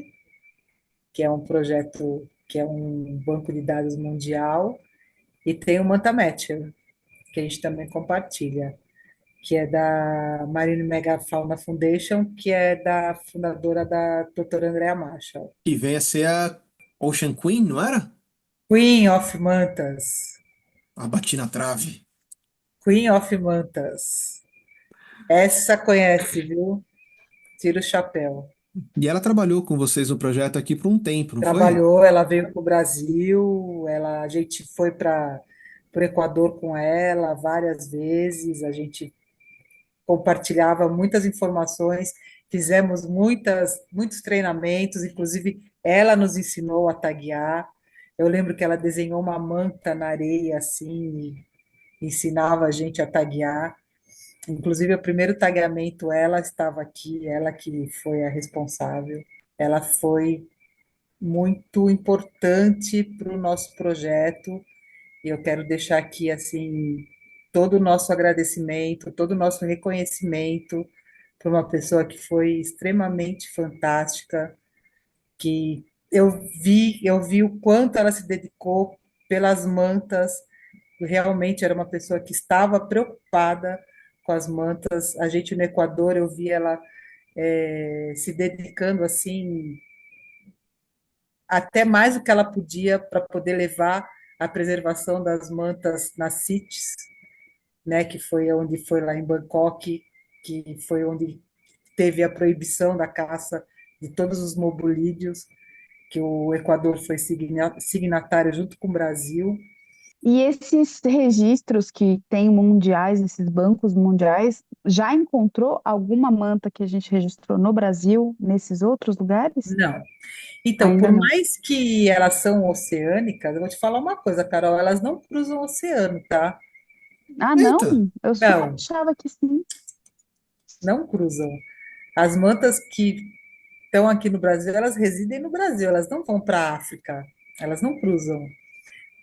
que é um projeto que é um banco de dados mundial, e tem o Manta Matcher, que a gente também compartilha, que é da Marine Megafauna Foundation, que é da fundadora da doutora Andrea Marshall. E vem a ser a Ocean Queen, não era? Queen of Mantas. Ah, bati na trave. Queen of Mantas. Essa conhece, viu? Tira o chapéu. E ela trabalhou com vocês no projeto aqui por um tempo, não foi? Trabalhou, ela veio para o Brasil, a gente foi para o Equador com ela várias vezes, a gente compartilhava muitas informações, fizemos muitos treinamentos, inclusive ela nos ensinou a taguear. Eu lembro que ela desenhou uma manta na areia assim, e ensinava a gente a taguear. Inclusive, o primeiro tagueamento, ela estava aqui, ela que foi a responsável. Ela foi muito importante para o nosso projeto e eu quero deixar aqui assim todo o nosso agradecimento, todo o nosso reconhecimento para uma pessoa que foi extremamente fantástica, que eu vi o quanto ela se dedicou pelas mantas, realmente era uma pessoa que estava preocupada com as mantas. A gente no Equador, eu vi ela se dedicando assim até mais do que ela podia para poder levar a preservação das mantas nas CITES, né, que foi onde foi lá em Bangkok, que foi onde teve a proibição da caça de todos os mobolídeos, que o Equador foi signatário junto com o Brasil. E esses registros que tem mundiais, esses bancos mundiais, já encontrou alguma manta que a gente registrou no Brasil, nesses outros lugares? Não. Então, Ainda por não. mais que elas são oceânicas, eu vou te falar uma coisa, Carol, elas não cruzam o oceano, tá? Ah, não? Eita! Eu super Não, achava que sim. não cruzam. As mantas que estão aqui no Brasil, elas residem no Brasil, elas não vão para a África, elas não cruzam.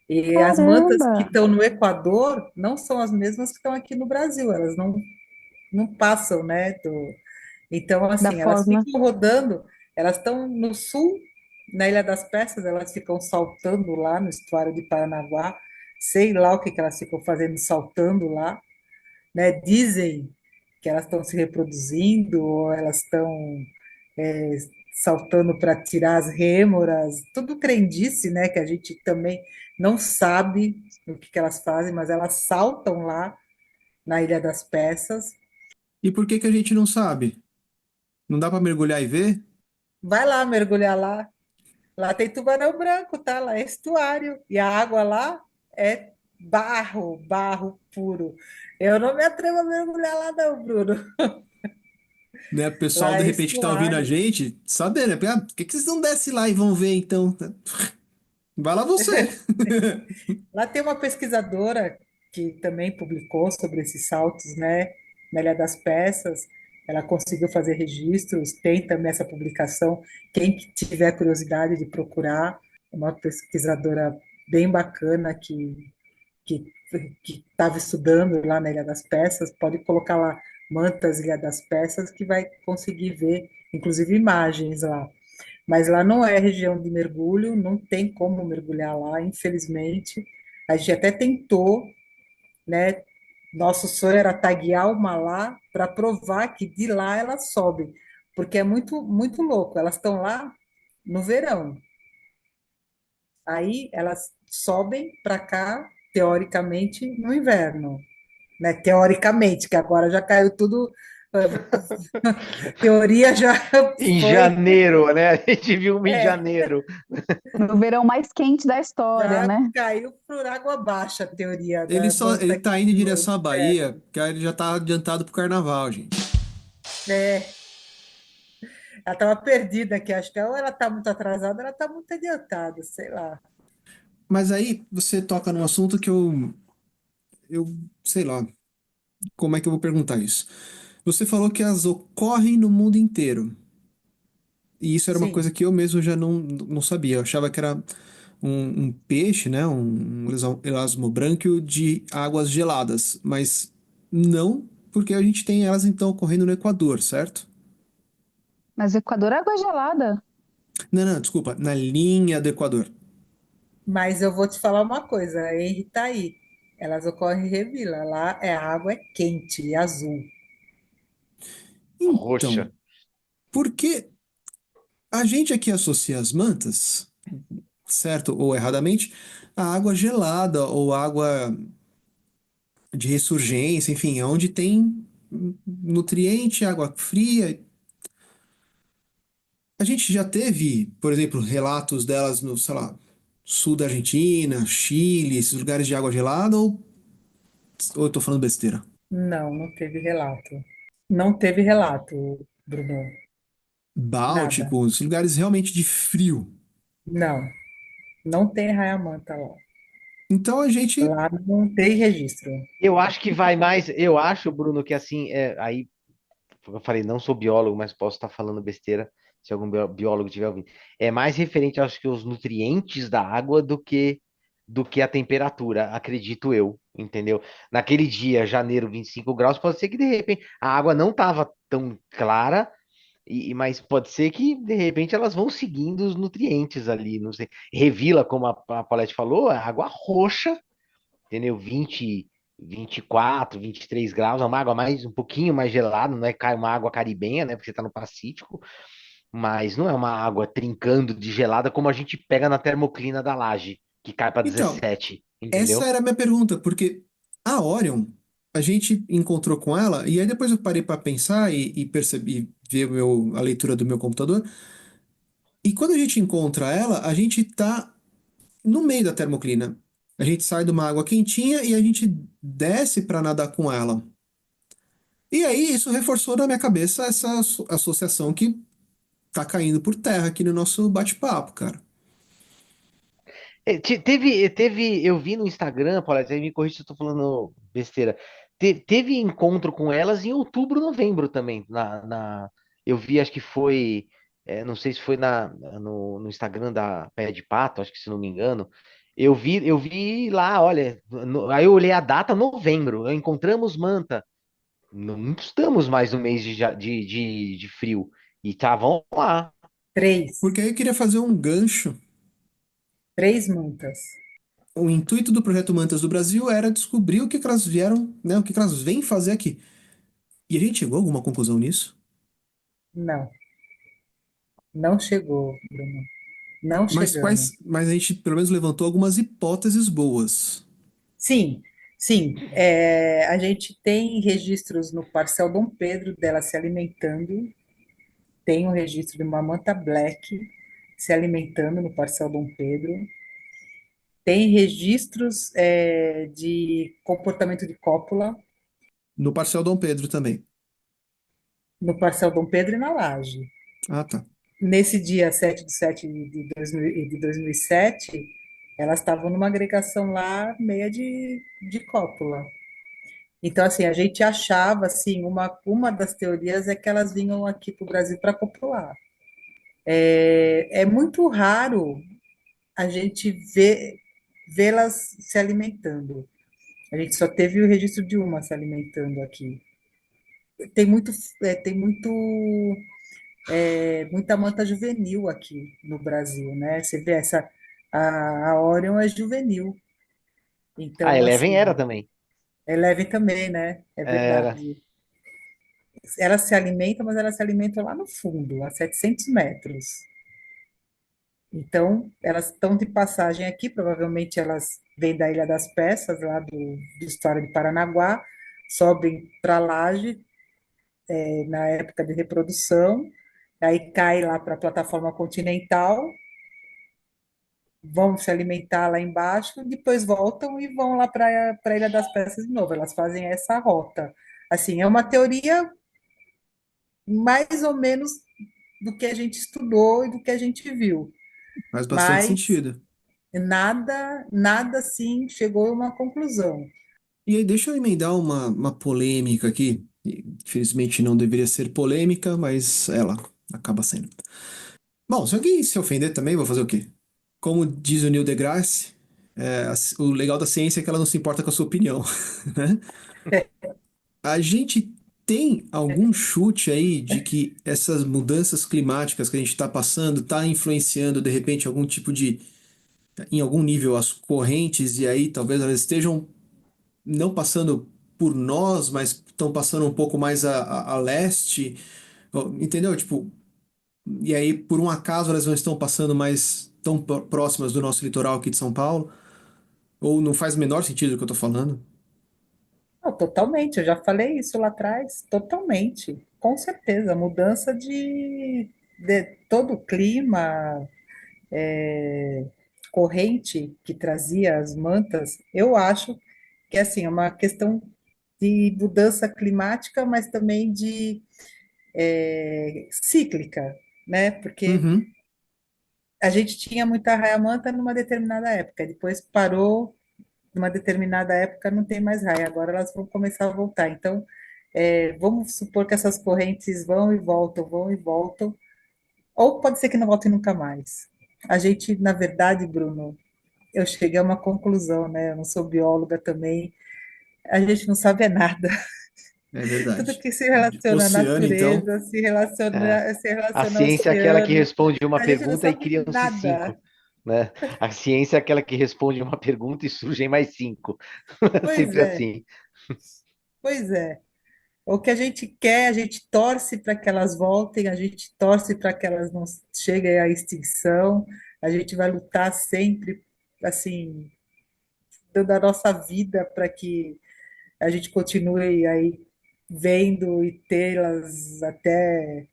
E as mantas que Caramba! estão no Equador não são as mesmas que estão aqui no Brasil, elas não passam, né? Então, Da assim, elas forma. ficam rodando, elas estão no sul, na Ilha das Peças, elas ficam saltando lá no estuário de Paranaguá, sei lá o que que elas ficam fazendo saltando lá, né? Dizem que elas estão se reproduzindo, ou elas estão é, saltando para tirar as rêmoras, tudo crendice, né? Que a gente também não sabe o que que elas fazem, mas elas saltam lá na Ilha das Peças. E por que que a gente não sabe? Não dá pra mergulhar e ver? Vai lá mergulhar lá. Lá tem tubarão branco, tá? Lá é estuário. E a água lá é barro, barro puro. Eu não me atrevo a mergulhar lá, não, Bruno. Né? O pessoal, Lá de é repente, que tá ouvindo a estuário. gente, saber, né? Ah, por que que vocês não descem lá e vão ver, então? Vai lá você. Lá tem uma pesquisadora que também publicou sobre esses saltos, né, na Ilha das Peças. Ela conseguiu fazer registros, tem também essa publicação. Quem tiver curiosidade de procurar, uma pesquisadora bem bacana que que estava estudando lá na Ilha das Peças, pode colocar lá Mantas Ilha das Peças, que vai conseguir ver, inclusive, imagens lá. Mas lá não é região de mergulho, não tem como mergulhar lá, infelizmente. A gente até tentou, né? Nosso sonho era taguear uma lá para provar que de lá elas sobem, porque é muito, muito louco. Elas estão lá no verão, aí elas sobem para cá, teoricamente, no inverno, né? Teoricamente, que agora já caiu tudo Teoria já Em foi, janeiro, né? A gente viu uma em é, janeiro. No verão mais quente da história, já né? caiu por água abaixo a teoria Ele da só, manta ele tá indo em cor-de-rosa. direção à Bahia, porque aí ele já tá adiantado pro carnaval, gente. É, ela estava perdida aqui, acho que ou ela está muito atrasada, ou ela está muito adiantada, sei lá. Mas aí você toca num assunto que eu sei lá, como é que eu vou perguntar isso? Você falou que elas ocorrem no mundo inteiro. E isso era uma coisa Sim, que eu mesmo já não sabia. Eu achava que era um peixe, né? Um elasmobrânquio de águas geladas. Mas não, porque a gente tem elas então ocorrendo no Equador, certo? Mas o Equador é água gelada. Não, não, desculpa, na linha do Equador. mas eu vou te falar uma coisa, a Henri está aí. Elas ocorrem em Revila, lá a água é quente e azul. Roxa. Então, por que a gente aqui associa as mantas, certo ou erradamente, a água gelada ou água de ressurgência, enfim, é onde tem nutriente, água fria. A gente já teve, por exemplo, relatos delas no, sei lá, sul da Argentina, Chile, esses lugares de água gelada, ou eu tô falando besteira? Não, não teve relato. Não teve relato, Bruno. Nada. Báltico, esses lugares realmente de frio. Não, não tem raia-manta lá. Então a gente. Lá não tem registro. Eu acho que vai mais. Eu acho, Bruno, que assim, aí eu falei, não sou biólogo, mas posso estar falando besteira se algum biólogo tiver ouvindo. É mais referente, acho que, aos nutrientes da água do que a temperatura, acredito eu, entendeu? Naquele dia, janeiro, 25 graus, pode ser que de repente a água não estava tão clara, mas pode ser que de repente elas vão seguindo os nutrientes ali, não sei. Revila, como a Paulette falou, é água roxa, entendeu? 24, 23 graus, é uma água mais um pouquinho mais gelada, não é uma água caribenha, né? Porque você está no Pacífico, mas não é uma água trincando de gelada como a gente pega na termoclina da laje, que cai para Então, 17, essa entendeu? era a minha pergunta, porque a Orion, a gente encontrou com ela, e aí depois eu parei para pensar e percebi, ver a leitura do meu computador, e quando a gente encontra ela, a gente tá no meio da termoclina. A gente sai de uma água quentinha e a gente desce para nadar com ela. E aí isso reforçou na minha cabeça essa associação que tá caindo por terra aqui no nosso bate-papo, cara. Eu vi no Instagram, Paula, aí me corrija se eu tô falando besteira. Teve encontro com elas em outubro, novembro também. Eu vi, acho que foi, não sei se foi no Instagram da Pé de Pato, acho que se não me engano. Eu vi lá, olha, aí eu olhei a data, novembro. Encontramos manta. Não estamos mais no mês de frio. E estavam lá. Três. Porque aí eu queria fazer um gancho. Três mantas. O intuito do projeto Mantas do Brasil era descobrir o que que elas vieram, né, o que que elas vêm fazer aqui. E a gente chegou a alguma conclusão nisso? Não, não chegou, Bruno. Não chegamos. Mas a gente pelo menos levantou algumas hipóteses boas. Sim, sim. A gente tem registros no Parcel Dom Pedro dela se alimentando. Tem um registro de uma manta black se alimentando no Parcel Dom Pedro. Tem registros de comportamento de cópula No Parcial Dom Pedro também. no Parcel Dom Pedro e na Laje. Ah, tá. Nesse dia 7 de 2007, elas estavam numa agregação lá, meia de cópula. Então, assim, a gente achava, assim, uma das teorias é que elas vinham aqui para o Brasil para copular. É muito raro a gente vê-las se alimentando. A gente só teve o registro de uma se alimentando aqui. Tem muito, muita manta juvenil aqui no Brasil, né? Você vê a Orion é juvenil. A Então, Eleven era assim, também. é leve também, né? É Era. verdade. Ela se alimenta, mas ela se alimenta lá no fundo, a 700 metros. Então, elas estão de passagem aqui, provavelmente elas vêm da Ilha das Peças, lá do História de Paranaguá, sobem para Laje, na época de reprodução, aí cai lá para a plataforma continental, vão se alimentar lá embaixo, depois voltam e vão lá para a Ilha das Peças de novo. Elas fazem essa rota. Assim, é uma teoria mais ou menos do que a gente estudou e do que a gente viu, Faz bastante mas sentido. nada assim chegou a uma conclusão. E aí, deixa eu emendar uma polêmica aqui. Infelizmente não deveria ser polêmica, mas ela acaba sendo. Bom, se alguém se ofender também, vou fazer o quê? Como diz o Neil deGrasse, o legal da ciência é que ela não se importa com a sua opinião, né? A gente tem algum chute aí de que essas mudanças climáticas que a gente está passando está influenciando, de repente, algum tipo de, em algum nível, as correntes, e aí talvez elas estejam não passando por nós, mas estão passando um pouco mais a leste, entendeu? Tipo, e aí, por um acaso, elas não estão passando mais tão próximas do nosso litoral aqui de São Paulo? Ou não faz o menor sentido o que eu tô falando? Não, totalmente, eu já falei isso lá atrás, totalmente, com certeza, mudança de todo o clima, corrente que trazia as mantas, eu acho que assim, é uma questão de mudança climática, mas também de cíclica, né? Porque Uhum. a gente tinha muita raia-manta numa determinada época, depois parou, numa determinada época não tem mais raia, agora elas vão começar a voltar. Então, vamos supor que essas correntes vão e voltam, ou pode ser que não voltem nunca mais. A gente, na verdade, Bruno, eu cheguei a uma conclusão, né? Eu não sou bióloga também, a gente não sabe é nada. É Tudo verdade. que se relaciona à Oceano, então. natureza, É. se A relaciona ao ciência é aquela que oceano, responde uma a gente não pergunta e sabe criam-se nada. cinco, né? A ciência é aquela que responde uma pergunta e surgem mais cinco. Pois Sempre é, assim. pois é. O que a gente quer, a gente torce para que elas voltem, a gente torce para que elas não cheguem à extinção, a gente vai lutar sempre, assim, dando a nossa vida para que a gente continue aí vendo e tê-las até,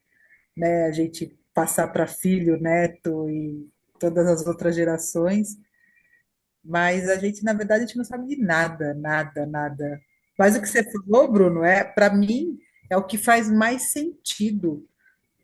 né, a gente passar para filho, neto e todas as outras gerações. Mas a gente, na verdade, a gente não sabe de nada, nada, nada. Mas o que você falou, Bruno, para mim, é o que faz mais sentido,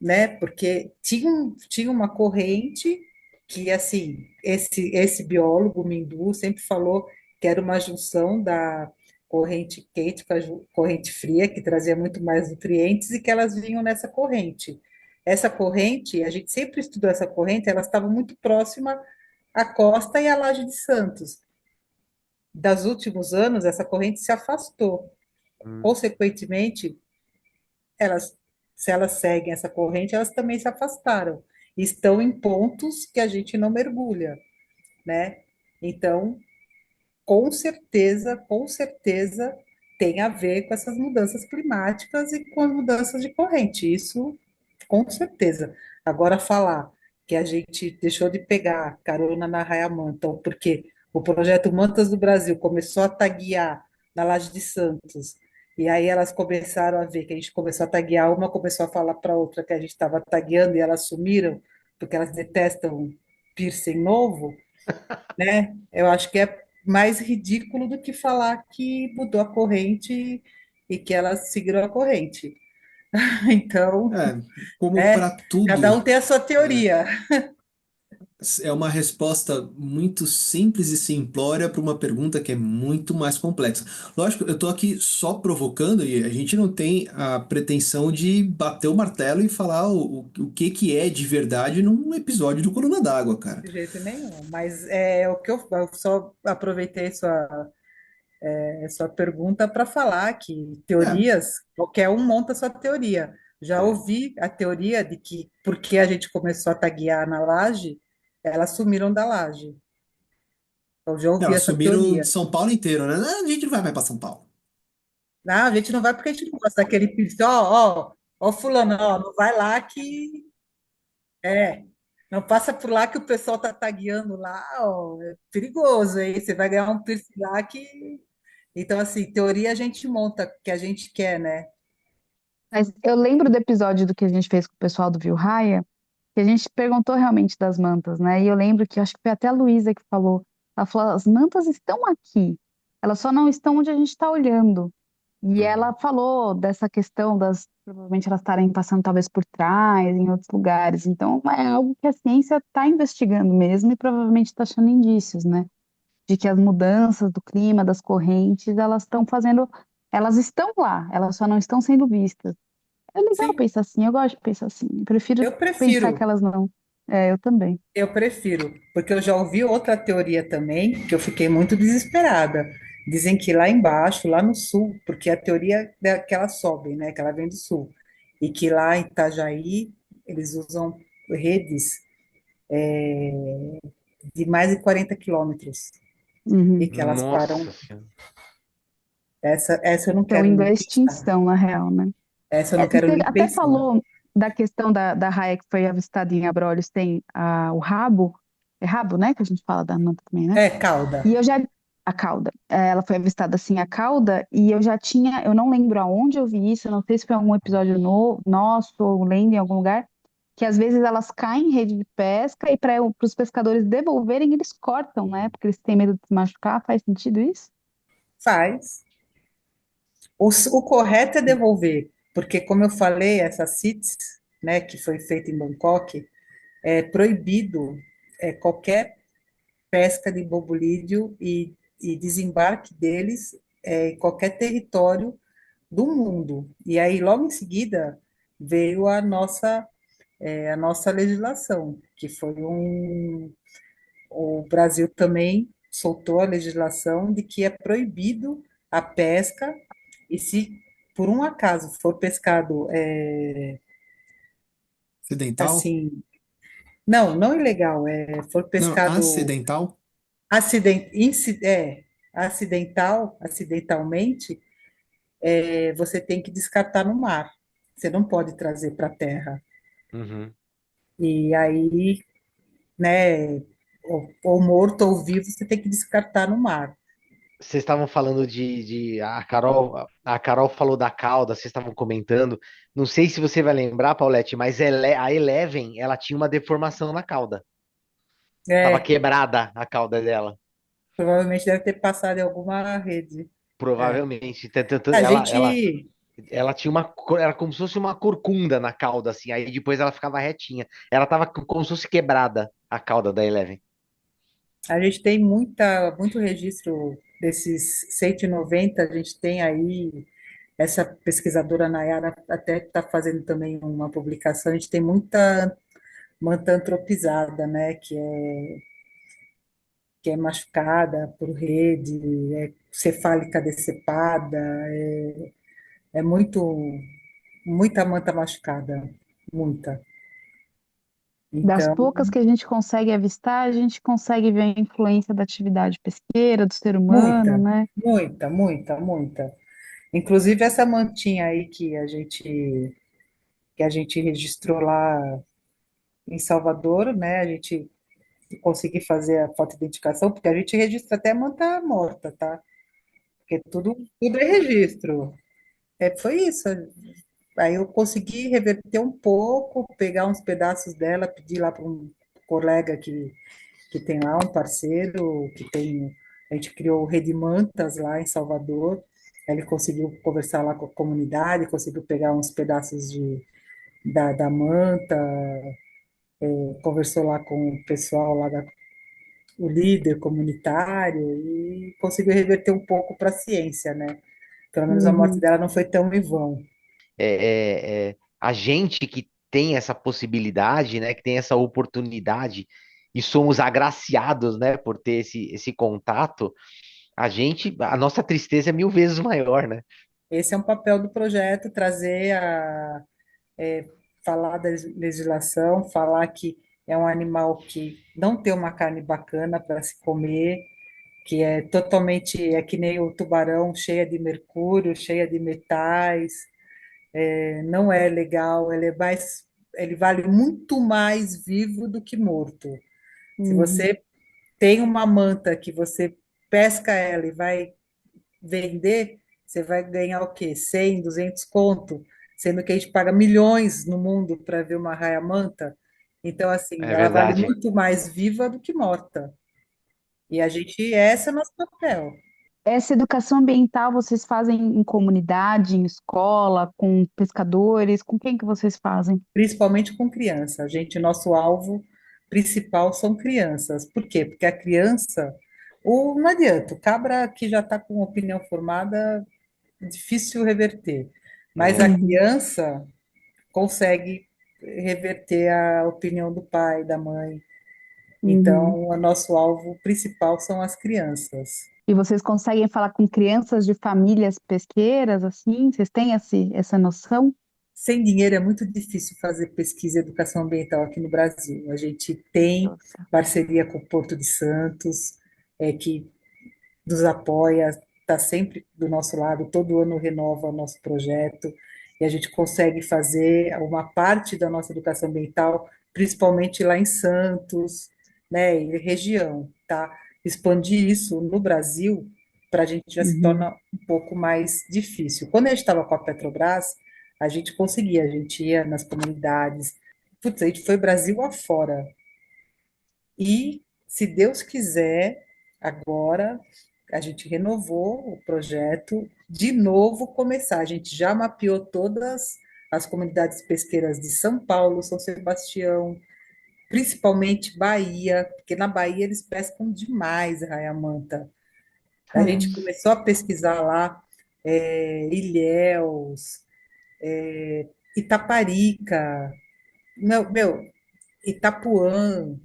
né? Porque tinha uma corrente que, assim, esse biólogo, Mindu, sempre falou que era uma junção da corrente quente com a corrente fria, que trazia muito mais nutrientes e que elas vinham nessa corrente. Essa corrente, a gente sempre estudou essa corrente, ela estava muito próxima à costa e à Laje de Santos. Das últimos anos, essa corrente se afastou. Hum. Consequentemente, elas, se elas seguem essa corrente, elas também se afastaram. Estão em pontos que a gente não mergulha, né? Então, com certeza, tem a ver com essas mudanças climáticas e com as mudanças de corrente. Isso, com certeza. Agora, falar que a gente deixou de pegar carona na Raia Manta, porque o projeto Mantas do Brasil começou a taguear na Laje de Santos, e aí elas começaram a ver que a gente começou a taguear, uma começou a falar para a outra que a gente estava tagueando e elas sumiram, porque elas detestam piercing novo, né? Eu acho que é mais ridículo do que falar que mudou a corrente e que elas seguiram a corrente. Então, É, como né? para Cada um tudo, tem a sua é, teoria. é uma resposta muito simples e simplória para uma pergunta que é muito mais complexa. Lógico, eu estou aqui só provocando e a gente não tem a pretensão de bater o martelo e falar o que que é de verdade num episódio do Coluna d'Água, cara. De jeito nenhum. Mas é o que eu só aproveitei sua pergunta para falar que É, teorias, qualquer um monta sua teoria. Já É. ouvi a teoria de que porque a gente começou a taguear na laje, elas sumiram da laje. Eu já ouvi elas essa sumiram de teoria. São Paulo inteiro, né? Ah, a gente não vai mais para São Paulo. Não, a gente não vai porque a gente não gosta daquele piercing. Ó, fulano, ó, não vai lá que não passa por lá que o pessoal tá tagueando lá, ó, é perigoso, aí você vai ganhar um piercing lá que. Então, assim, teoria a gente monta, que a gente quer, né? Mas eu lembro do episódio do que a gente fez com o pessoal do Viu Raia, que a gente perguntou realmente das mantas, né? E eu lembro que acho que foi até a Luísa que falou. Ela falou: as mantas estão aqui, elas só não estão onde a gente está olhando. E ela Uhum. falou dessa questão das, provavelmente elas estarem passando talvez por trás, em outros lugares. Então é algo que a ciência está investigando mesmo e provavelmente está achando indícios, né? De que as mudanças do clima, das correntes, elas estão fazendo, elas estão lá, elas só não estão sendo vistas. É legal Sim, pensar assim, eu gosto de pensar assim. Eu prefiro eu pensar que prefiro, elas não. É, eu também. eu prefiro, porque eu já ouvi outra teoria também, que eu fiquei muito desesperada. Dizem que lá embaixo, lá no sul, porque a teoria é que ela sobe, né, que ela vem do sul, e que lá em Itajaí eles usam redes de mais de 40 quilômetros, e Uhum. que elas Nossa param. Senhora. Essa eu não Estão quero indo nem à pensar. extinção, na real, né? Essa eu É, não quero você nem até pensar. falou da questão da raia que foi avistada em Abrolhos, tem o rabo, é rabo, né, que a gente fala da manta também, né? É, cauda. E eu já, a cauda, ela foi avistada assim, a cauda, e eu já tinha, eu não lembro aonde eu vi isso, eu não sei se foi algum episódio nosso, ou lendo em algum lugar, que às vezes elas caem em rede de pesca e para os pescadores devolverem, eles cortam, né? Porque eles têm medo de se machucar, faz sentido isso? Faz. O correto é devolver, porque, como eu falei, essa CITES, né, que foi feita em Bangkok, é proibido qualquer pesca de bobolídeo e desembarque deles em qualquer território do mundo. E aí, logo em seguida, veio a nossa legislação, que foi o Brasil também soltou a legislação de que é proibido a pesca e se por um acaso for pescado Acidental? assim, não ilegal, for Não, pescado acidental? acidentalmente, você tem que descartar no mar. Você não pode trazer para a terra. Uhum. E aí, né, ou morto ou vivo, você tem que descartar no mar. Vocês estavam falando a Carol falou da cauda, vocês estavam comentando. Não sei se você vai lembrar, Paulette, mas a Eleven, ela tinha uma deformação na cauda. Tava É, quebrada a cauda dela, provavelmente deve ter passado em alguma rede. É. provavelmente. A Ela, gente, ela tinha era como se fosse uma corcunda na cauda, assim. Aí depois ela ficava retinha. Ela tava como se fosse quebrada a cauda da Eleven. a gente tem muito registro desses 190, a gente tem aí, essa pesquisadora Nayara até está fazendo também uma publicação, a gente tem muita manta antropizada, né, que é machucada por rede, é cefálica decepada, é muita manta machucada, muita. Das Então, poucas que a gente consegue avistar, a gente consegue ver a influência da atividade pesqueira, do ser humano, muita, né? muita. Inclusive essa mantinha aí que a gente registrou lá em Salvador, né? A gente conseguiu fazer a fotoidentificação, porque a gente registra até manta morta, tá? Porque tudo é registro. Foi isso. Aí eu consegui reverter um pouco, pegar uns pedaços dela, pedir lá para um colega que tem lá, um parceiro, que tem. A gente criou Rede Mantas lá em Salvador. Ele conseguiu conversar lá com a comunidade, conseguiu pegar uns pedaços da manta, conversou lá com o pessoal lá o líder comunitário e conseguiu reverter um pouco para a ciência, né? Pelo menos a morte Uhum. dela não foi tão em vão. A gente que tem essa possibilidade, né, que tem essa oportunidade e somos agraciados, né, por ter esse contato, a nossa tristeza é 1000 vezes maior, né? Esse é um papel do projeto, falar da legislação, falar que é um animal que não tem uma carne bacana para se comer, que é totalmente, é que nem o tubarão, cheia de mercúrio, cheia de metais, não é legal, ele vale muito mais vivo do que morto. Se Uhum. você tem uma manta que você pesca ela e vai vender, você vai ganhar o quê? 100, 200 conto. sendo que a gente paga milhões no mundo para ver uma raia-manta. Então, assim, É ela vale verdade. muito mais viva do que morta. E a gente, esse é o nosso papel, Essa educação ambiental vocês fazem em comunidade, em escola, com pescadores, com quem que vocês fazem? principalmente com criança. A gente, nosso alvo principal são crianças. Por quê? Porque a criança, não adianta, o cabra que já está com opinião formada, é difícil reverter. Mas a É. Uhum, criança consegue reverter a opinião do pai, da mãe. uhum. Então, o nosso alvo principal são as crianças. E vocês conseguem falar com crianças de famílias pesqueiras, assim? Vocês têm essa noção? Sem dinheiro é muito difícil fazer pesquisa e educação ambiental aqui no Brasil. A gente tem Nossa. parceria com o Porto de Santos, que nos apoia, está sempre do nosso lado, todo ano renova o nosso projeto, e a gente consegue fazer uma parte da nossa educação ambiental, principalmente lá em Santos, né, e região, tá? Expandir isso no Brasil, para a gente já se Uhum. torna um pouco mais difícil. Quando a gente estava com a Petrobras, a gente conseguia, a gente ia nas comunidades, putz, a gente foi Brasil afora, e, se Deus quiser, agora a gente renovou o projeto, de novo começar. A gente já mapeou todas as comunidades pesqueiras de São Paulo, São Sebastião, principalmente Bahia, porque na Bahia eles pescam demais, Raia-Manta. A gente Caramba. começou a pesquisar lá Ilhéus, Itaparica, meu, Itapuã,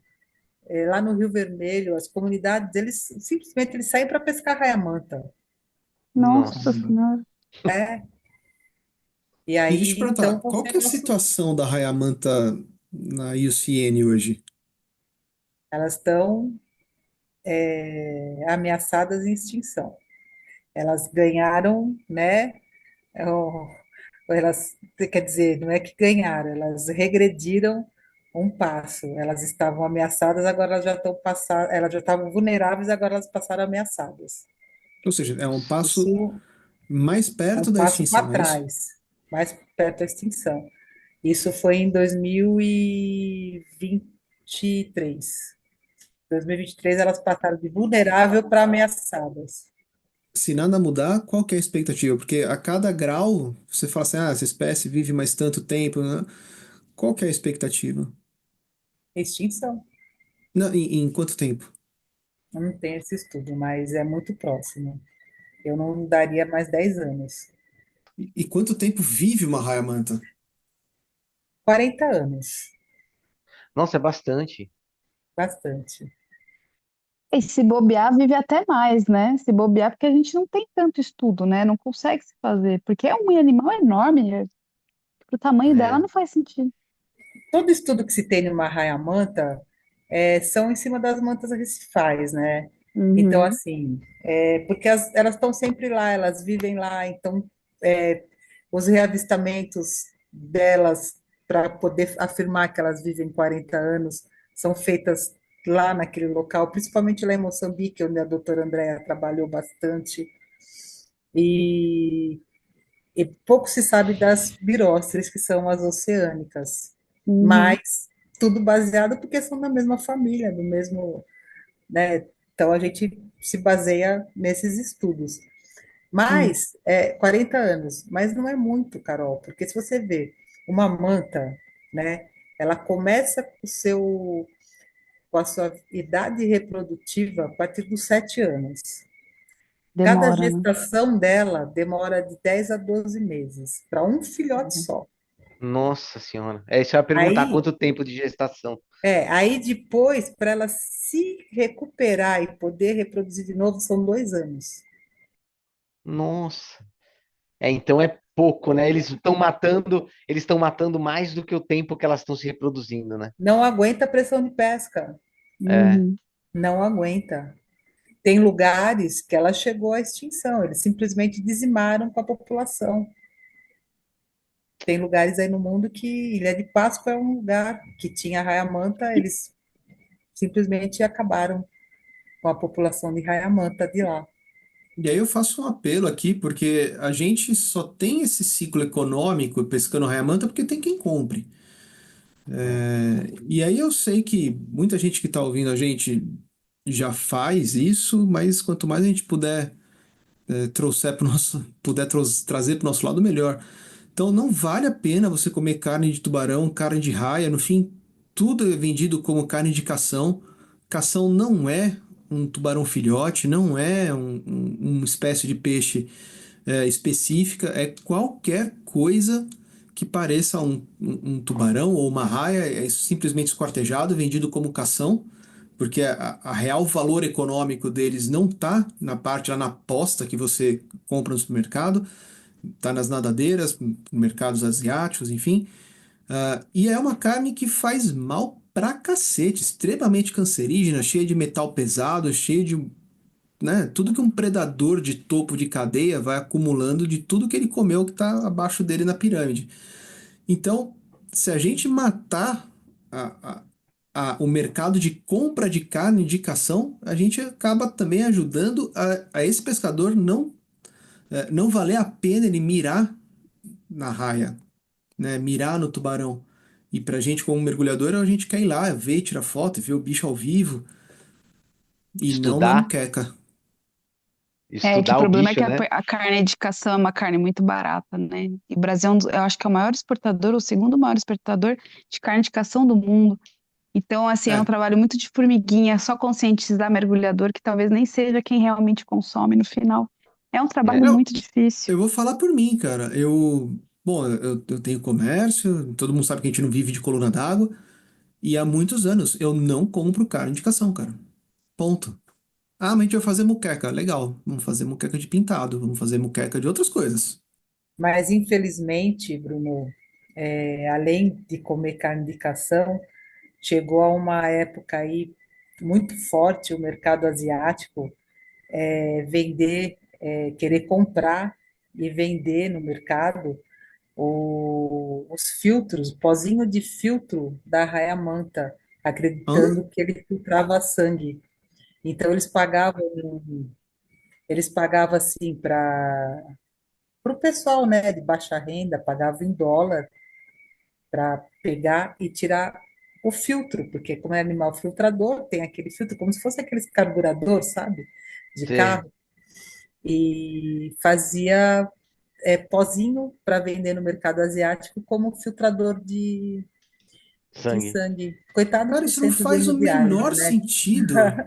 lá no Rio Vermelho, as comunidades, eles simplesmente saem para pescar raia-manta, Nossa Nossa. Caramba. Senhora. né? E E deixa eu te aí, então, perguntar, qual você que é a situação da Raia Manta na IUCN hoje? elas estão ameaçadas em extinção. Elas ganharam, né? ó, Elas, quer dizer, não é que ganharam, elas regrediram um passo. Elas estavam ameaçadas, agora elas já estão passar, elas já estavam vulneráveis, agora elas passaram ameaçadas. Ou seja, é um passo Isso mais é um perto da passo para extinção, é isso? trás, mais perto da extinção. Isso foi em 2023. 2023 elas passaram de vulnerável para ameaçadas. Se nada mudar, qual que é a expectativa? Porque a cada grau, você fala assim, ah, essa espécie vive mais tanto tempo, né? Qual que é a expectativa? Extinção. Não, em quanto tempo? Eu não tenho esse estudo, mas é muito próximo. Eu não daria mais 10 anos. E quanto tempo vive uma raia-manta? 40 anos, Nossa, é bastante. bastante. E se bobear, vive até mais, né? Se bobear, porque a gente não tem tanto estudo, né? Não consegue se fazer. Porque é um animal enorme, o tamanho dela É. não faz sentido. Todo estudo que se tem numa raia-manta são em cima das mantas recifais, né? Então, Uhum. assim, porque elas estão sempre lá, elas vivem lá, então os reavistamentos delas para poder afirmar que elas vivem 40 anos são feitas lá naquele local, principalmente lá em Moçambique, onde a doutora Andréa trabalhou bastante, e, e pouco se sabe das biróceres, que são as oceânicas, Uhum. mas tudo baseado porque são da mesma família, do mesmo, né? Então a gente se baseia nesses estudos. Sim. Mas, 40 anos, mas não é muito, Carol, porque se você vê uma manta, né, ela começa com a sua idade reprodutiva a partir dos 7 anos. Cada Demora, né? gestação dela demora de 10 a 12 meses, para um filhote Uhum. só. Nossa senhora. É isso, eu ia perguntar Aí, quanto tempo de gestação. aí depois, para ela se recuperar e poder reproduzir de novo, são 2 anos. Nossa. É, então é pouco, né? Eles estão matando mais do que o tempo que elas estão se reproduzindo, né? Não aguenta a pressão de pesca, É. Uhum. não aguenta. Tem lugares que ela chegou à extinção, eles simplesmente dizimaram com a população. Tem lugares aí no mundo que Ilha de Páscoa é um lugar que tinha raia-manta, eles simplesmente acabaram com a população de raia-manta de lá. E aí eu faço um apelo aqui, porque a gente só tem esse ciclo econômico pescando raia-manta porque tem quem compre. É. E aí eu sei que muita gente que está ouvindo a gente já faz isso, mas quanto mais a gente puder trouxer pro nosso, trazer para o nosso lado, melhor. Então não vale a pena você comer carne de tubarão, carne de raia, no fim, tudo é vendido como carne de cação. Cação não é um tubarão filhote, não é uma espécie de peixe específica, é qualquer coisa que pareça um tubarão ou uma raia, é simplesmente esquartejado, vendido como cação, porque a real valor econômico deles não está na parte lá na posta que você compra no supermercado, está nas nadadeiras, mercados asiáticos, enfim. E é uma carne que faz mal pra cacete, extremamente cancerígena, cheia de metal pesado, cheia de, né, tudo que um predador de topo de cadeia vai acumulando de tudo que ele comeu que está abaixo dele na pirâmide. Então, se a gente matar a, o mercado de compra de carne de cação, a gente acaba também ajudando a esse pescador não valer a pena ele mirar na raia, né, mirar no tubarão. E pra gente, como mergulhador, a gente quer ir lá, ver, tirar foto, ver o bicho ao vivo e não na Estudar, muqueca. É que o estudar o problema é bicho, que né? a carne de cação é uma carne muito barata, né? E o Brasil, eu acho que é o maior exportador, o segundo maior exportador de carne de cação do mundo. Então, assim, é um É, trabalho muito de formiguinha, só conscientizar mergulhador que talvez nem seja quem realmente consome no final. É um trabalho É, não, muito difícil. eu vou falar por mim, cara. Bom, eu tenho comércio, todo mundo sabe que a gente não vive de coluna d'água, e há muitos anos eu não compro carne de cação, cara. Ponto. Ah, mas a gente vai fazer muqueca. Legal, vamos fazer muqueca de pintado, vamos fazer muqueca de outras coisas. Mas, infelizmente, Bruno, além de comer carne de cação, chegou a uma época aí muito forte o mercado asiático vender, querer comprar e vender no mercado os filtros, o pozinho de filtro da raia-manta, Hã? acreditando que ele filtrava sangue. Então eles pagavam assim para o pessoal, né, de baixa renda, pagavam em dólar para pegar e tirar o filtro, porque como é animal filtrador, tem aquele filtro como se fosse aqueles carburador, sabe, de você- carro, e fazia pozinho para vender no mercado asiático como filtrador de sangue. sangue. Coitado Cara, dos isso não centros faz o menor hemodiálise, né? sentido.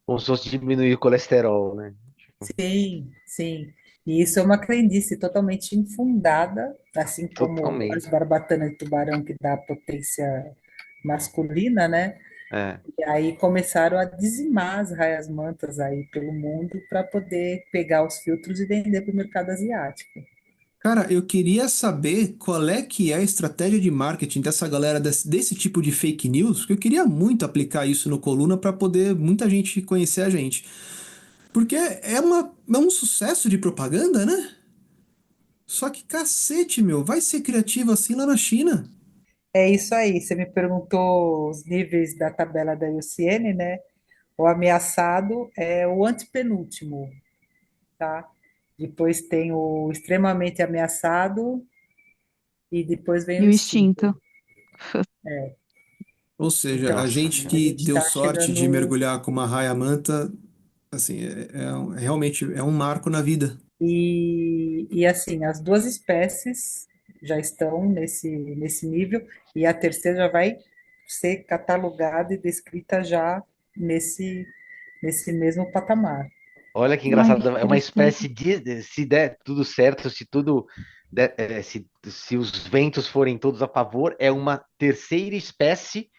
Como se fosse diminuir o colesterol, né? Sim, sim. E isso é uma crendice totalmente infundada, assim como as Totalmente. barbatanas de tubarão que dá potência masculina, né? É. E aí começaram a dizimar as raias-mantas aí pelo mundo para poder pegar os filtros e vender para o mercado asiático. Cara, eu queria saber qual é que é a estratégia de marketing dessa galera desse tipo de fake news, porque eu queria muito aplicar isso no Coluna para poder muita gente conhecer a gente. Porque é um sucesso de propaganda, né? Só que cacete, meu, vai ser criativo assim lá na China. É isso aí. Você me perguntou os níveis da tabela da IUCN, né? O ameaçado é o antepenúltimo, tá? Depois tem o extremamente ameaçado e depois vem E o o extinto. instinto. Ou seja, a Nossa gente A senhora. que gente deu está sorte de chegando. mergulhar com uma raia-manta, assim, realmente é um marco na vida. E assim, as duas espécies já estão nesse nível, e a terceira já vai ser catalogada e descrita já nesse mesmo patamar. Olha que Ai, engraçado. É uma interessante. espécie se der tudo certo, se tudo se os ventos forem todos a favor, é uma terceira espécie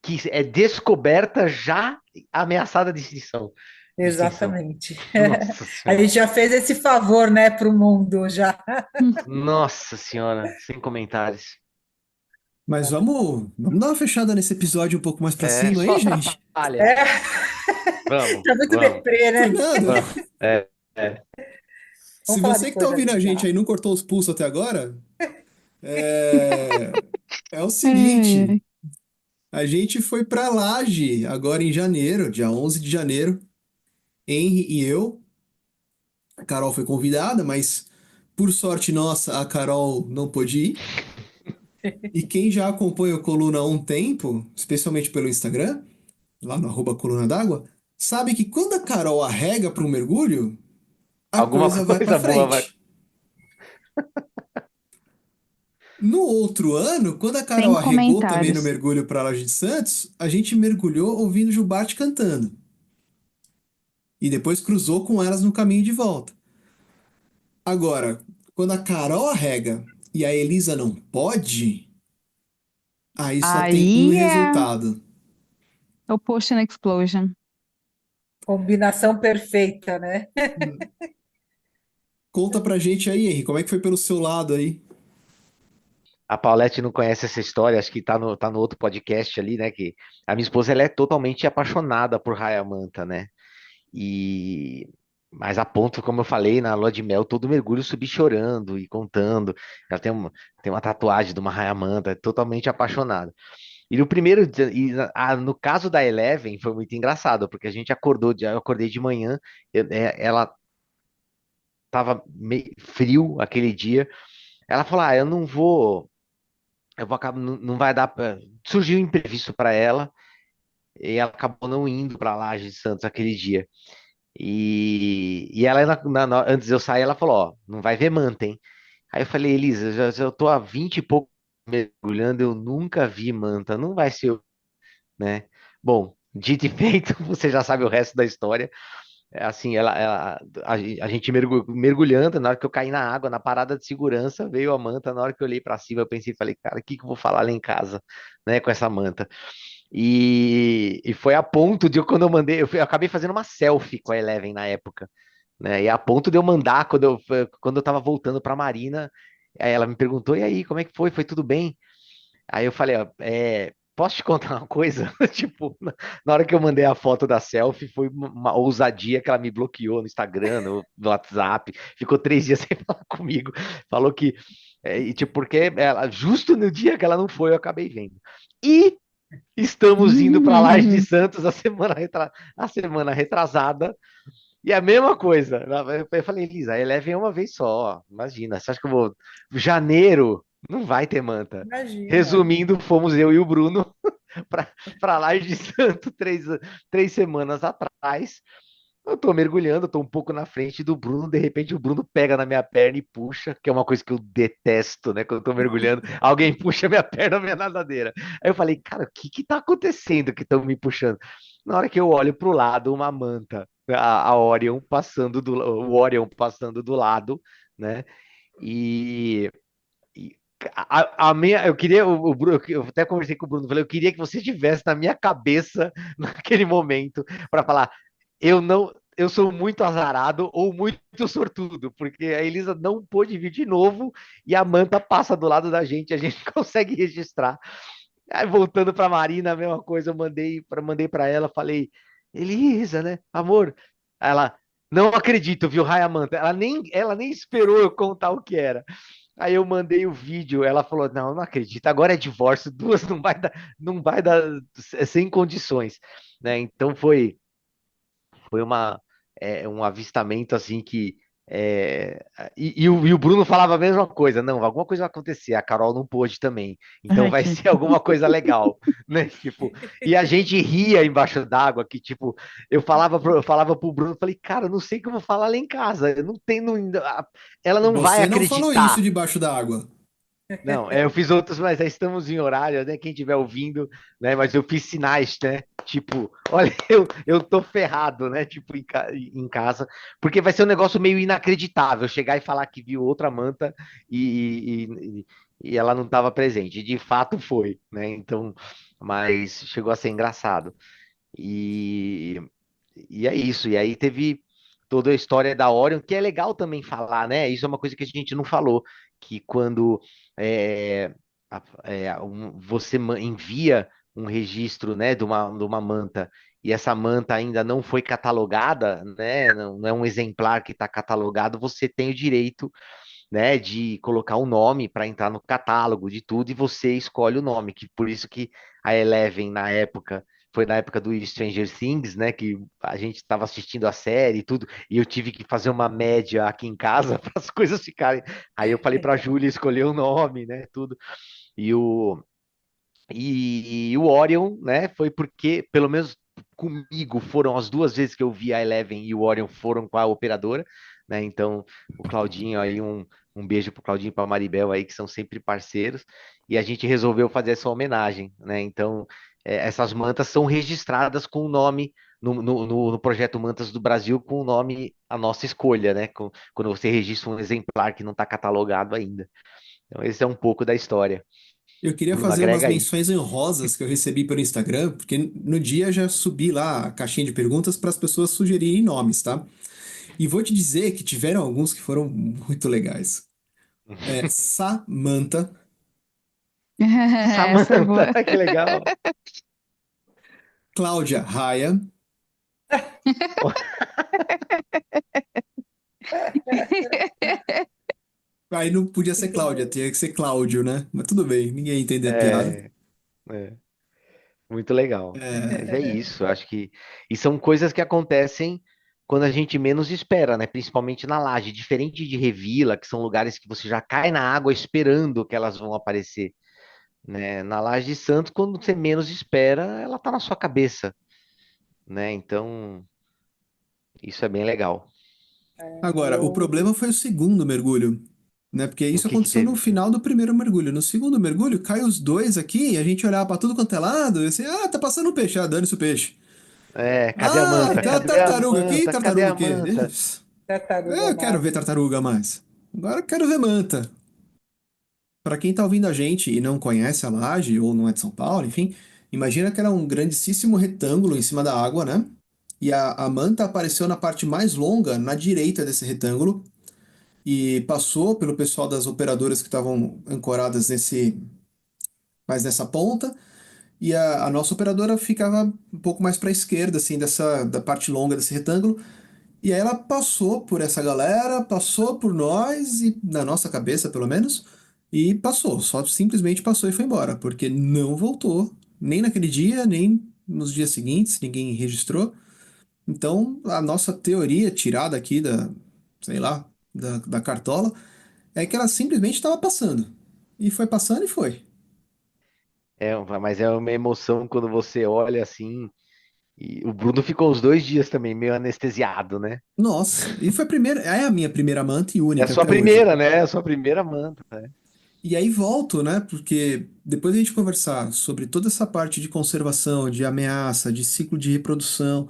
que é descoberta já ameaçada de extinção. De extinção. Exatamente. Nossa A senhora. gente já fez esse favor, né, para o mundo já. Nossa senhora. Sem comentários. Mas vamos dar uma fechada nesse episódio um pouco mais pra É cima só aí, gente? atrapalha. É, Vamos, tá muito vamos, deprê, Por né? nada. vamos. É. Se Vamos falar de você que tá coisa ouvindo a gente legal. aí não cortou os pulsos até agora, é o Ai, seguinte, ai. a gente foi pra Laje agora em janeiro, dia 11 de janeiro, Henry e eu. A Carol foi convidada, mas por sorte nossa, a Carol não pôde ir. E quem já acompanha o Coluna há um tempo, especialmente pelo Instagram, lá no Coluna d'Água, sabe que quando a Carol arrega para um mergulho, a Alguma coisa vai para coisa boa vai. frente. No outro ano, quando a Sem Carol arregou também no comentários. mergulho para a Laje de Santos, a gente mergulhou ouvindo Jubarte cantando. E depois cruzou com elas no caminho de volta. Agora, quando a Carol arrega e a Elisa não pode, aí só tem um Aí é resultado. o Potion Explosion. Combinação perfeita, né? Conta pra gente aí, Henrique, como é que foi pelo seu lado aí? A Paulette não conhece essa história, acho que tá no outro podcast ali, né? Que a minha esposa ela é totalmente apaixonada por Raia Manta, né? E mas a ponto, como eu falei, na lua de mel, todo mergulho subi chorando e contando. Ela tem uma tatuagem de uma Raia Manta, é totalmente apaixonada. E no primeiro dia, no caso da Eleven foi muito engraçado, porque a gente acordou, eu acordei de manhã, ela tava meio frio aquele dia. Ela falou: "Ah, eu vou acabar, não vai dar pra... Surgiu um imprevisto para ela e ela acabou não indo para Laje de Santos aquele dia. E ela, antes de eu sair, ela falou: Ó, não vai ver manta, hein? Aí eu falei: Elisa, já eu tô há 20 e pouco mergulhando, eu nunca vi manta, não vai ser, né? Bom, dito e feito, você já sabe o resto da história. É assim, a gente mergulhando, na hora que eu caí na água, na parada de segurança, veio a manta. Na hora que eu olhei pra cima, eu pensei, falei, cara, o que que eu vou falar lá em casa, né, com essa manta? E foi a ponto de eu, quando eu mandei, eu acabei fazendo uma selfie com a Eleven na época, né? E a ponto de eu mandar, quando eu tava voltando pra Marina, aí ela me perguntou, e aí, como é que foi? Foi tudo bem? Aí eu falei, ó, posso te contar uma coisa? Tipo, na hora que eu mandei a foto da selfie, foi uma ousadia que ela me bloqueou no Instagram, no WhatsApp, ficou 3 dias sem falar comigo. Falou que, e, tipo, porque ela, justo no dia que ela não foi, eu acabei vendo. E estamos indo para Laje de Santos a semana retrasada, e a mesma coisa. Eu falei, Elisa, a Eleven é uma vez só. Imagina, você acha que eu vou. Janeiro não vai ter manta. Imagina. Resumindo, fomos eu e o Bruno para Laje de Santos 3 semanas atrás. Eu tô mergulhando, tô um pouco na frente do Bruno, de repente o Bruno pega na minha perna e puxa, que é uma coisa que eu detesto, né? Quando eu tô mergulhando, alguém puxa minha perna na minha nadadeira. Aí eu falei, cara, o que que tá acontecendo que estão me puxando? Na hora que eu olho pro lado, uma manta, a Orion passando o Orion passando do lado, né? E, e eu queria, eu até conversei com o Bruno, falei, eu queria que você estivesse na minha cabeça naquele momento para falar, eu sou muito azarado ou muito sortudo, porque a Elisa não pôde vir de novo e a Manta passa do lado da gente, a gente consegue registrar. Aí voltando para Marina, a mesma coisa, eu mandei para ela, falei, Elisa, né, amor? Ela, não acredito, viu, Raia Manta? Ela nem esperou eu contar o que era. Aí eu mandei o vídeo, ela falou: Não, não acredito, agora é divórcio, duas não vai dar sem condições, né? Então foi um avistamento assim que. E o Bruno falava a mesma coisa, não, alguma coisa vai acontecer, a Carol não pôde também, então Ai, vai que... ser alguma coisa legal, né? Tipo, e a gente ria embaixo d'água, que tipo, eu falava pro Bruno, falei, cara, eu não sei o que eu vou falar lá em casa, eu não tenho, ela não vai Você não falou isso acreditar. debaixo d'água. Não, eu fiz outros, mas aí estamos em horário, né? Quem estiver ouvindo, né? Mas eu fiz sinais, né? Tipo, olha, eu tô ferrado, né? Tipo, em casa, porque vai ser um negócio meio inacreditável chegar e falar que viu outra manta e ela não estava presente. E de fato foi, né? Então, mas chegou a ser engraçado. E, e é isso. E aí teve toda a história da Orion, que é legal também falar, né? Isso é uma coisa que a gente não falou, que quando é, você envia um registro, né, de uma manta e essa manta ainda não foi catalogada, né? Não é um exemplar que está catalogado, você tem o direito, né, de colocar um nome para entrar no catálogo de tudo e você escolhe o nome, que por isso que a Eleven na época foi na época do Stranger Things, né? Que a gente estava assistindo a série e tudo, e eu tive que fazer uma média aqui em casa para as coisas ficarem. Aí eu falei para a Júlia escolher o nome, né? Tudo. E o, e o Orion, né? Foi porque, pelo menos comigo, foram as duas vezes que eu vi a Eleven e o Orion foram com a operadora, né? Então, o Claudinho aí, um beijo pro Claudinho e pra Maribel aí, que são sempre parceiros, e a gente resolveu fazer essa homenagem, né? Então, essas mantas são registradas com o nome. No projeto Mantas do Brasil, com o nome a nossa escolha, né? Quando você registra um exemplar que não está catalogado ainda. Então, esse é um pouco da história. Eu queria Bruno, fazer umas agrega aí. menções honrosas que eu recebi pelo Instagram, porque no dia já subi lá a caixinha de perguntas para as pessoas sugerirem nomes, tá? E vou te dizer que tiveram alguns que foram muito legais. Samantha, Essa é Samantha, boa. que legal. Cláudia Raia, aí não podia ser Muito Cláudia, bom. tinha que ser Cláudio, né? Mas tudo bem, ninguém ia entender a piada. É, é, muito legal. Mas É, é isso, acho que. E são coisas que acontecem quando a gente menos espera, né? Principalmente na laje. Diferente de Revila, que são lugares que você já cai na água esperando que elas vão aparecer, né? Na laje de Santos, quando você menos espera, ela tá na sua cabeça, né? Então, isso é bem legal. Agora, o Eu, problema foi o segundo mergulho, né? Porque O isso que que aconteceu no teve? final do primeiro mergulho. No segundo mergulho, cai os dois aqui, e a gente olhava pra tudo quanto é lado, e assim, tá passando um peixe, dane-se o peixe. Cadê a manta? Tem uma Cadê a tartaruga aqui, manta? Cadê tartaruga a o quê? manta? tartaruga Eu quero ver mármore. tartaruga mais. Agora eu quero ver manta. Pra quem tá ouvindo a gente e não conhece a laje, ou não é de São Paulo, enfim, imagina que era um grandíssimo retângulo em cima da água, né? E a manta apareceu na parte mais longa, na direita desse retângulo, e passou pelo pessoal das operadoras que estavam ancoradas mais nessa ponta, e a nossa operadora ficava um pouco mais para a esquerda, assim, da parte longa desse retângulo, e aí ela passou por essa galera, passou por nós, e na nossa cabeça, pelo menos, e passou, só simplesmente passou e foi embora, porque não voltou, nem naquele dia, nem nos dias seguintes, ninguém registrou. Então, a nossa teoria tirada aqui sei lá, da cartola, é que ela simplesmente estava passando. E foi passando e foi. Mas é uma emoção quando você olha assim. E o Bruno ficou os 2 dias também meio anestesiado, né? Nossa, e foi a primeira, é a minha primeira manta e É a única sua até hoje. primeira, né? É a sua primeira manta, né? E aí volto, né? Porque depois a gente conversar sobre toda essa parte de conservação, de ameaça, de ciclo de reprodução.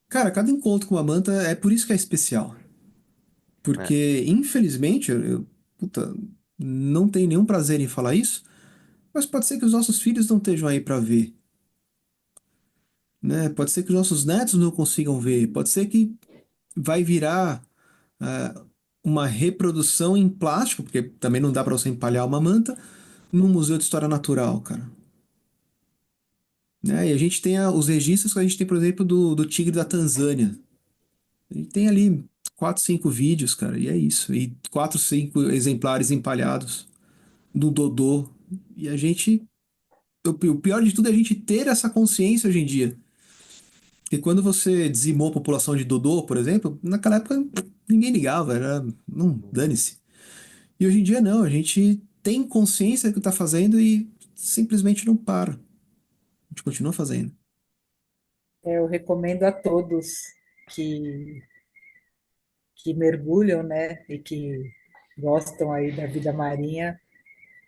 Cara, cada encontro com uma manta é por isso que é especial. É, Porque, infelizmente, puta, não tenho nenhum prazer em falar isso, mas pode ser que os nossos filhos não estejam aí para ver, né? Pode ser que os nossos netos não consigam ver, pode ser que vai virar uma reprodução em plástico, porque também não dá para você empalhar uma manta, num museu de história natural, cara. Né? E a gente tem os registros que a gente tem, por exemplo, do tigre da Tanzânia. A gente tem ali 4, 5 vídeos, cara, e é isso. E 4, 5 exemplares empalhados do Dodô. E a gente. O pior de tudo é a gente ter essa consciência hoje em dia. Porque quando você dizimou a população de Dodô, por exemplo, naquela época ninguém ligava, era. Não, dane-se. E hoje em dia não, a gente tem consciência do que está fazendo e simplesmente não para. A gente continua fazendo. Eu recomendo a todos que, que mergulham, né, e que gostam aí da vida marinha,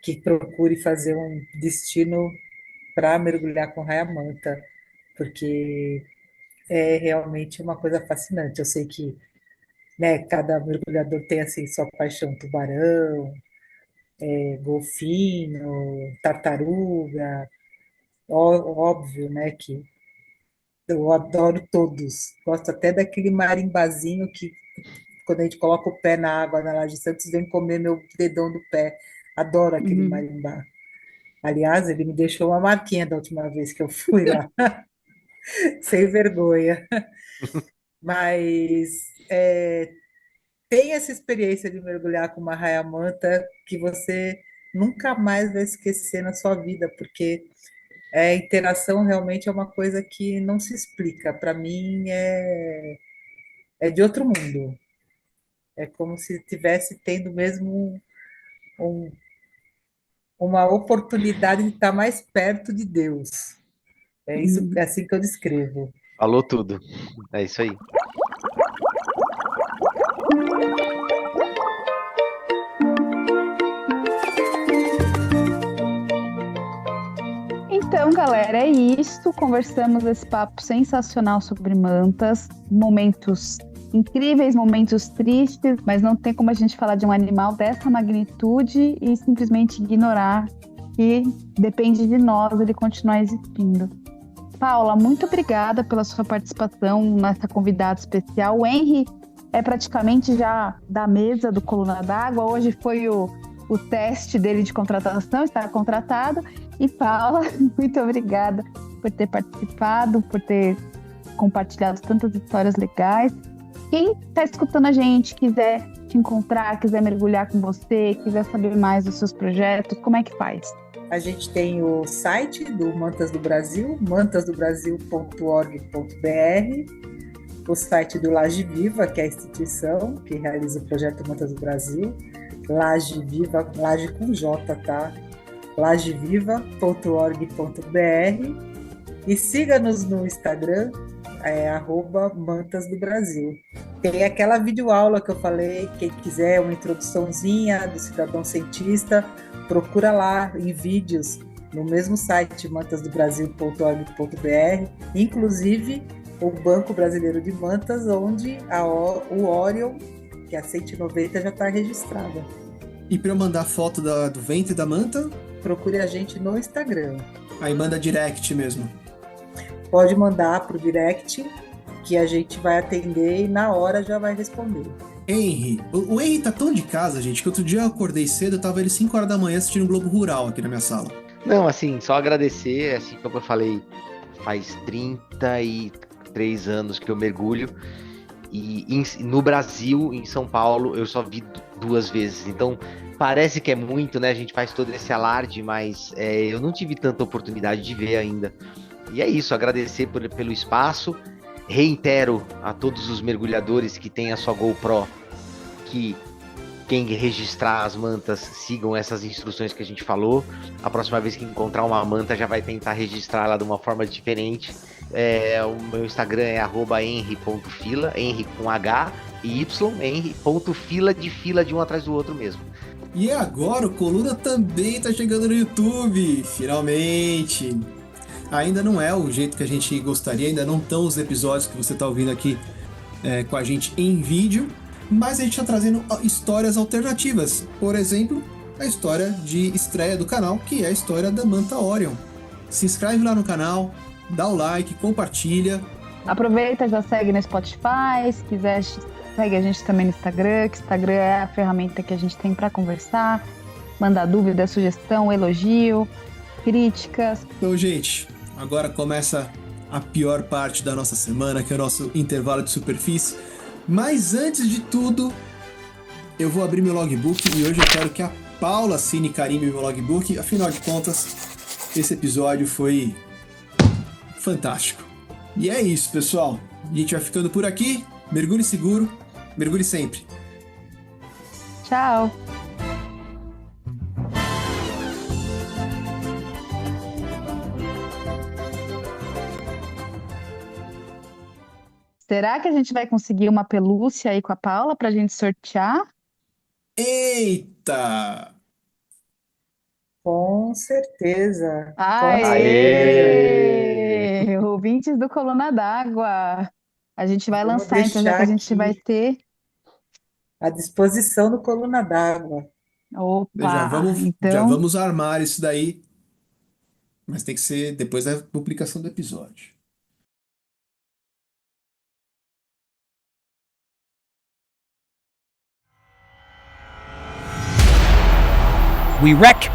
que procure fazer um destino para mergulhar com raia-manta, porque é realmente uma coisa fascinante. Eu sei que, né, cada mergulhador tem assim sua paixão, tubarão, golfinho, tartaruga, óbvio, né, que eu adoro todos. Gosto até daquele marimbazinho que, quando a gente coloca o pé na água na Laje Santos, vem comer meu dedão do pé. Adoro aquele Uhum. marimbá. Aliás, ele me deixou uma marquinha da última vez que eu fui lá, sem vergonha. Mas tem essa experiência de mergulhar com uma raia-manta que você nunca mais vai esquecer na sua vida, porque Interação realmente é uma coisa que não se explica. Para mim é de outro mundo. É como se estivesse tendo mesmo um- uma oportunidade de estar mais perto de Deus. É isso, é assim que eu descrevo. Falou tudo. É isso aí. Então, galera, é isso. Conversamos esse papo sensacional sobre mantas, momentos incríveis, momentos tristes, mas não tem como a gente falar de um animal dessa magnitude e simplesmente ignorar que depende de nós ele continuar existindo. Paula, muito obrigada pela sua participação nessa convidada especial. O Henry é praticamente já da mesa do Coluna d'Água. Hoje foi o teste dele de contratação, está contratado. E Paula, muito obrigada por ter participado, por ter compartilhado tantas histórias legais. Quem está escutando a gente, quiser te encontrar, quiser mergulhar com você, quiser saber mais dos seus projetos, como é que faz? A gente tem o site do Mantas do Brasil, mantasdobrasil.org.br, o site do Laje Viva, que é a instituição que realiza o projeto Mantas do Brasil, Laje Viva, Laje com J, tá? lajeviva.org.br, e siga-nos no Instagram, @Mantas do Brasil. Tem aquela videoaula que eu falei, quem quiser uma introduçãozinha do cidadão cientista, procura lá em vídeos no mesmo site, mantasdobrasil.org.br, inclusive o Banco Brasileiro de Mantas, onde o Orion, que é a 190, já está registrada. E para eu mandar foto do ventre da manta, Procure a gente no Instagram. aí manda direct mesmo. Pode mandar para o direct, que a gente vai atender e na hora já vai responder. Henry, o Henry tá tão de casa, gente, que outro dia eu acordei cedo, eu tava ele 5 horas da manhã assistindo o Globo Rural aqui na minha sala. Não, assim, só agradecer, assim como eu falei, faz 33 anos que eu mergulho e no Brasil, em São Paulo, eu só vi 2 vezes. Então, parece que é muito, né? A gente faz todo esse alarde, mas eu não tive tanta oportunidade de ver ainda. E é isso, agradecer pelo espaço. Reitero a todos os mergulhadores que têm a sua GoPro que quem registrar as mantas sigam essas instruções que a gente falou. A próxima vez que encontrar uma manta já vai tentar registrar ela de uma forma diferente. O meu Instagram é @henry.fila, Henry com H e Y, Henry.fila, de fila de um atrás do outro mesmo. E agora o Coluna também tá chegando no YouTube, finalmente! Ainda não é o jeito que a gente gostaria, ainda não estão os episódios que você tá ouvindo aqui com a gente em vídeo, mas a gente está trazendo histórias alternativas. Por exemplo, a história de estreia do canal, que é a história da Manta Orion. Se inscreve lá no canal, dá o like, compartilha. Aproveita, já segue no Spotify, se quiser segue a gente também no Instagram, que o Instagram é a ferramenta que a gente tem para conversar, mandar dúvida, sugestão, elogio, críticas. Então, gente, agora começa a pior parte da nossa semana, que é o nosso intervalo de superfície. Mas antes de tudo, eu vou abrir meu logbook e hoje eu quero que a Paula assine e carimbe meu logbook. Afinal de contas, esse episódio foi fantástico. E é isso, pessoal. A gente vai ficando por aqui. Mergulhe seguro, mergulhe sempre. Tchau! Será que a gente vai conseguir uma pelúcia aí com a Paula pra gente sortear? Eita! Com certeza, com certeza. Aê! Ouvintes do Coluna d'Água. A gente vai Vamos lançar, então, já que deixar a gente vai aqui ter. à disposição do Coluna d'Água. Já Opa! vamos, já Então, vamos armar isso daí, mas tem que ser depois da publicação do episódio. We wreck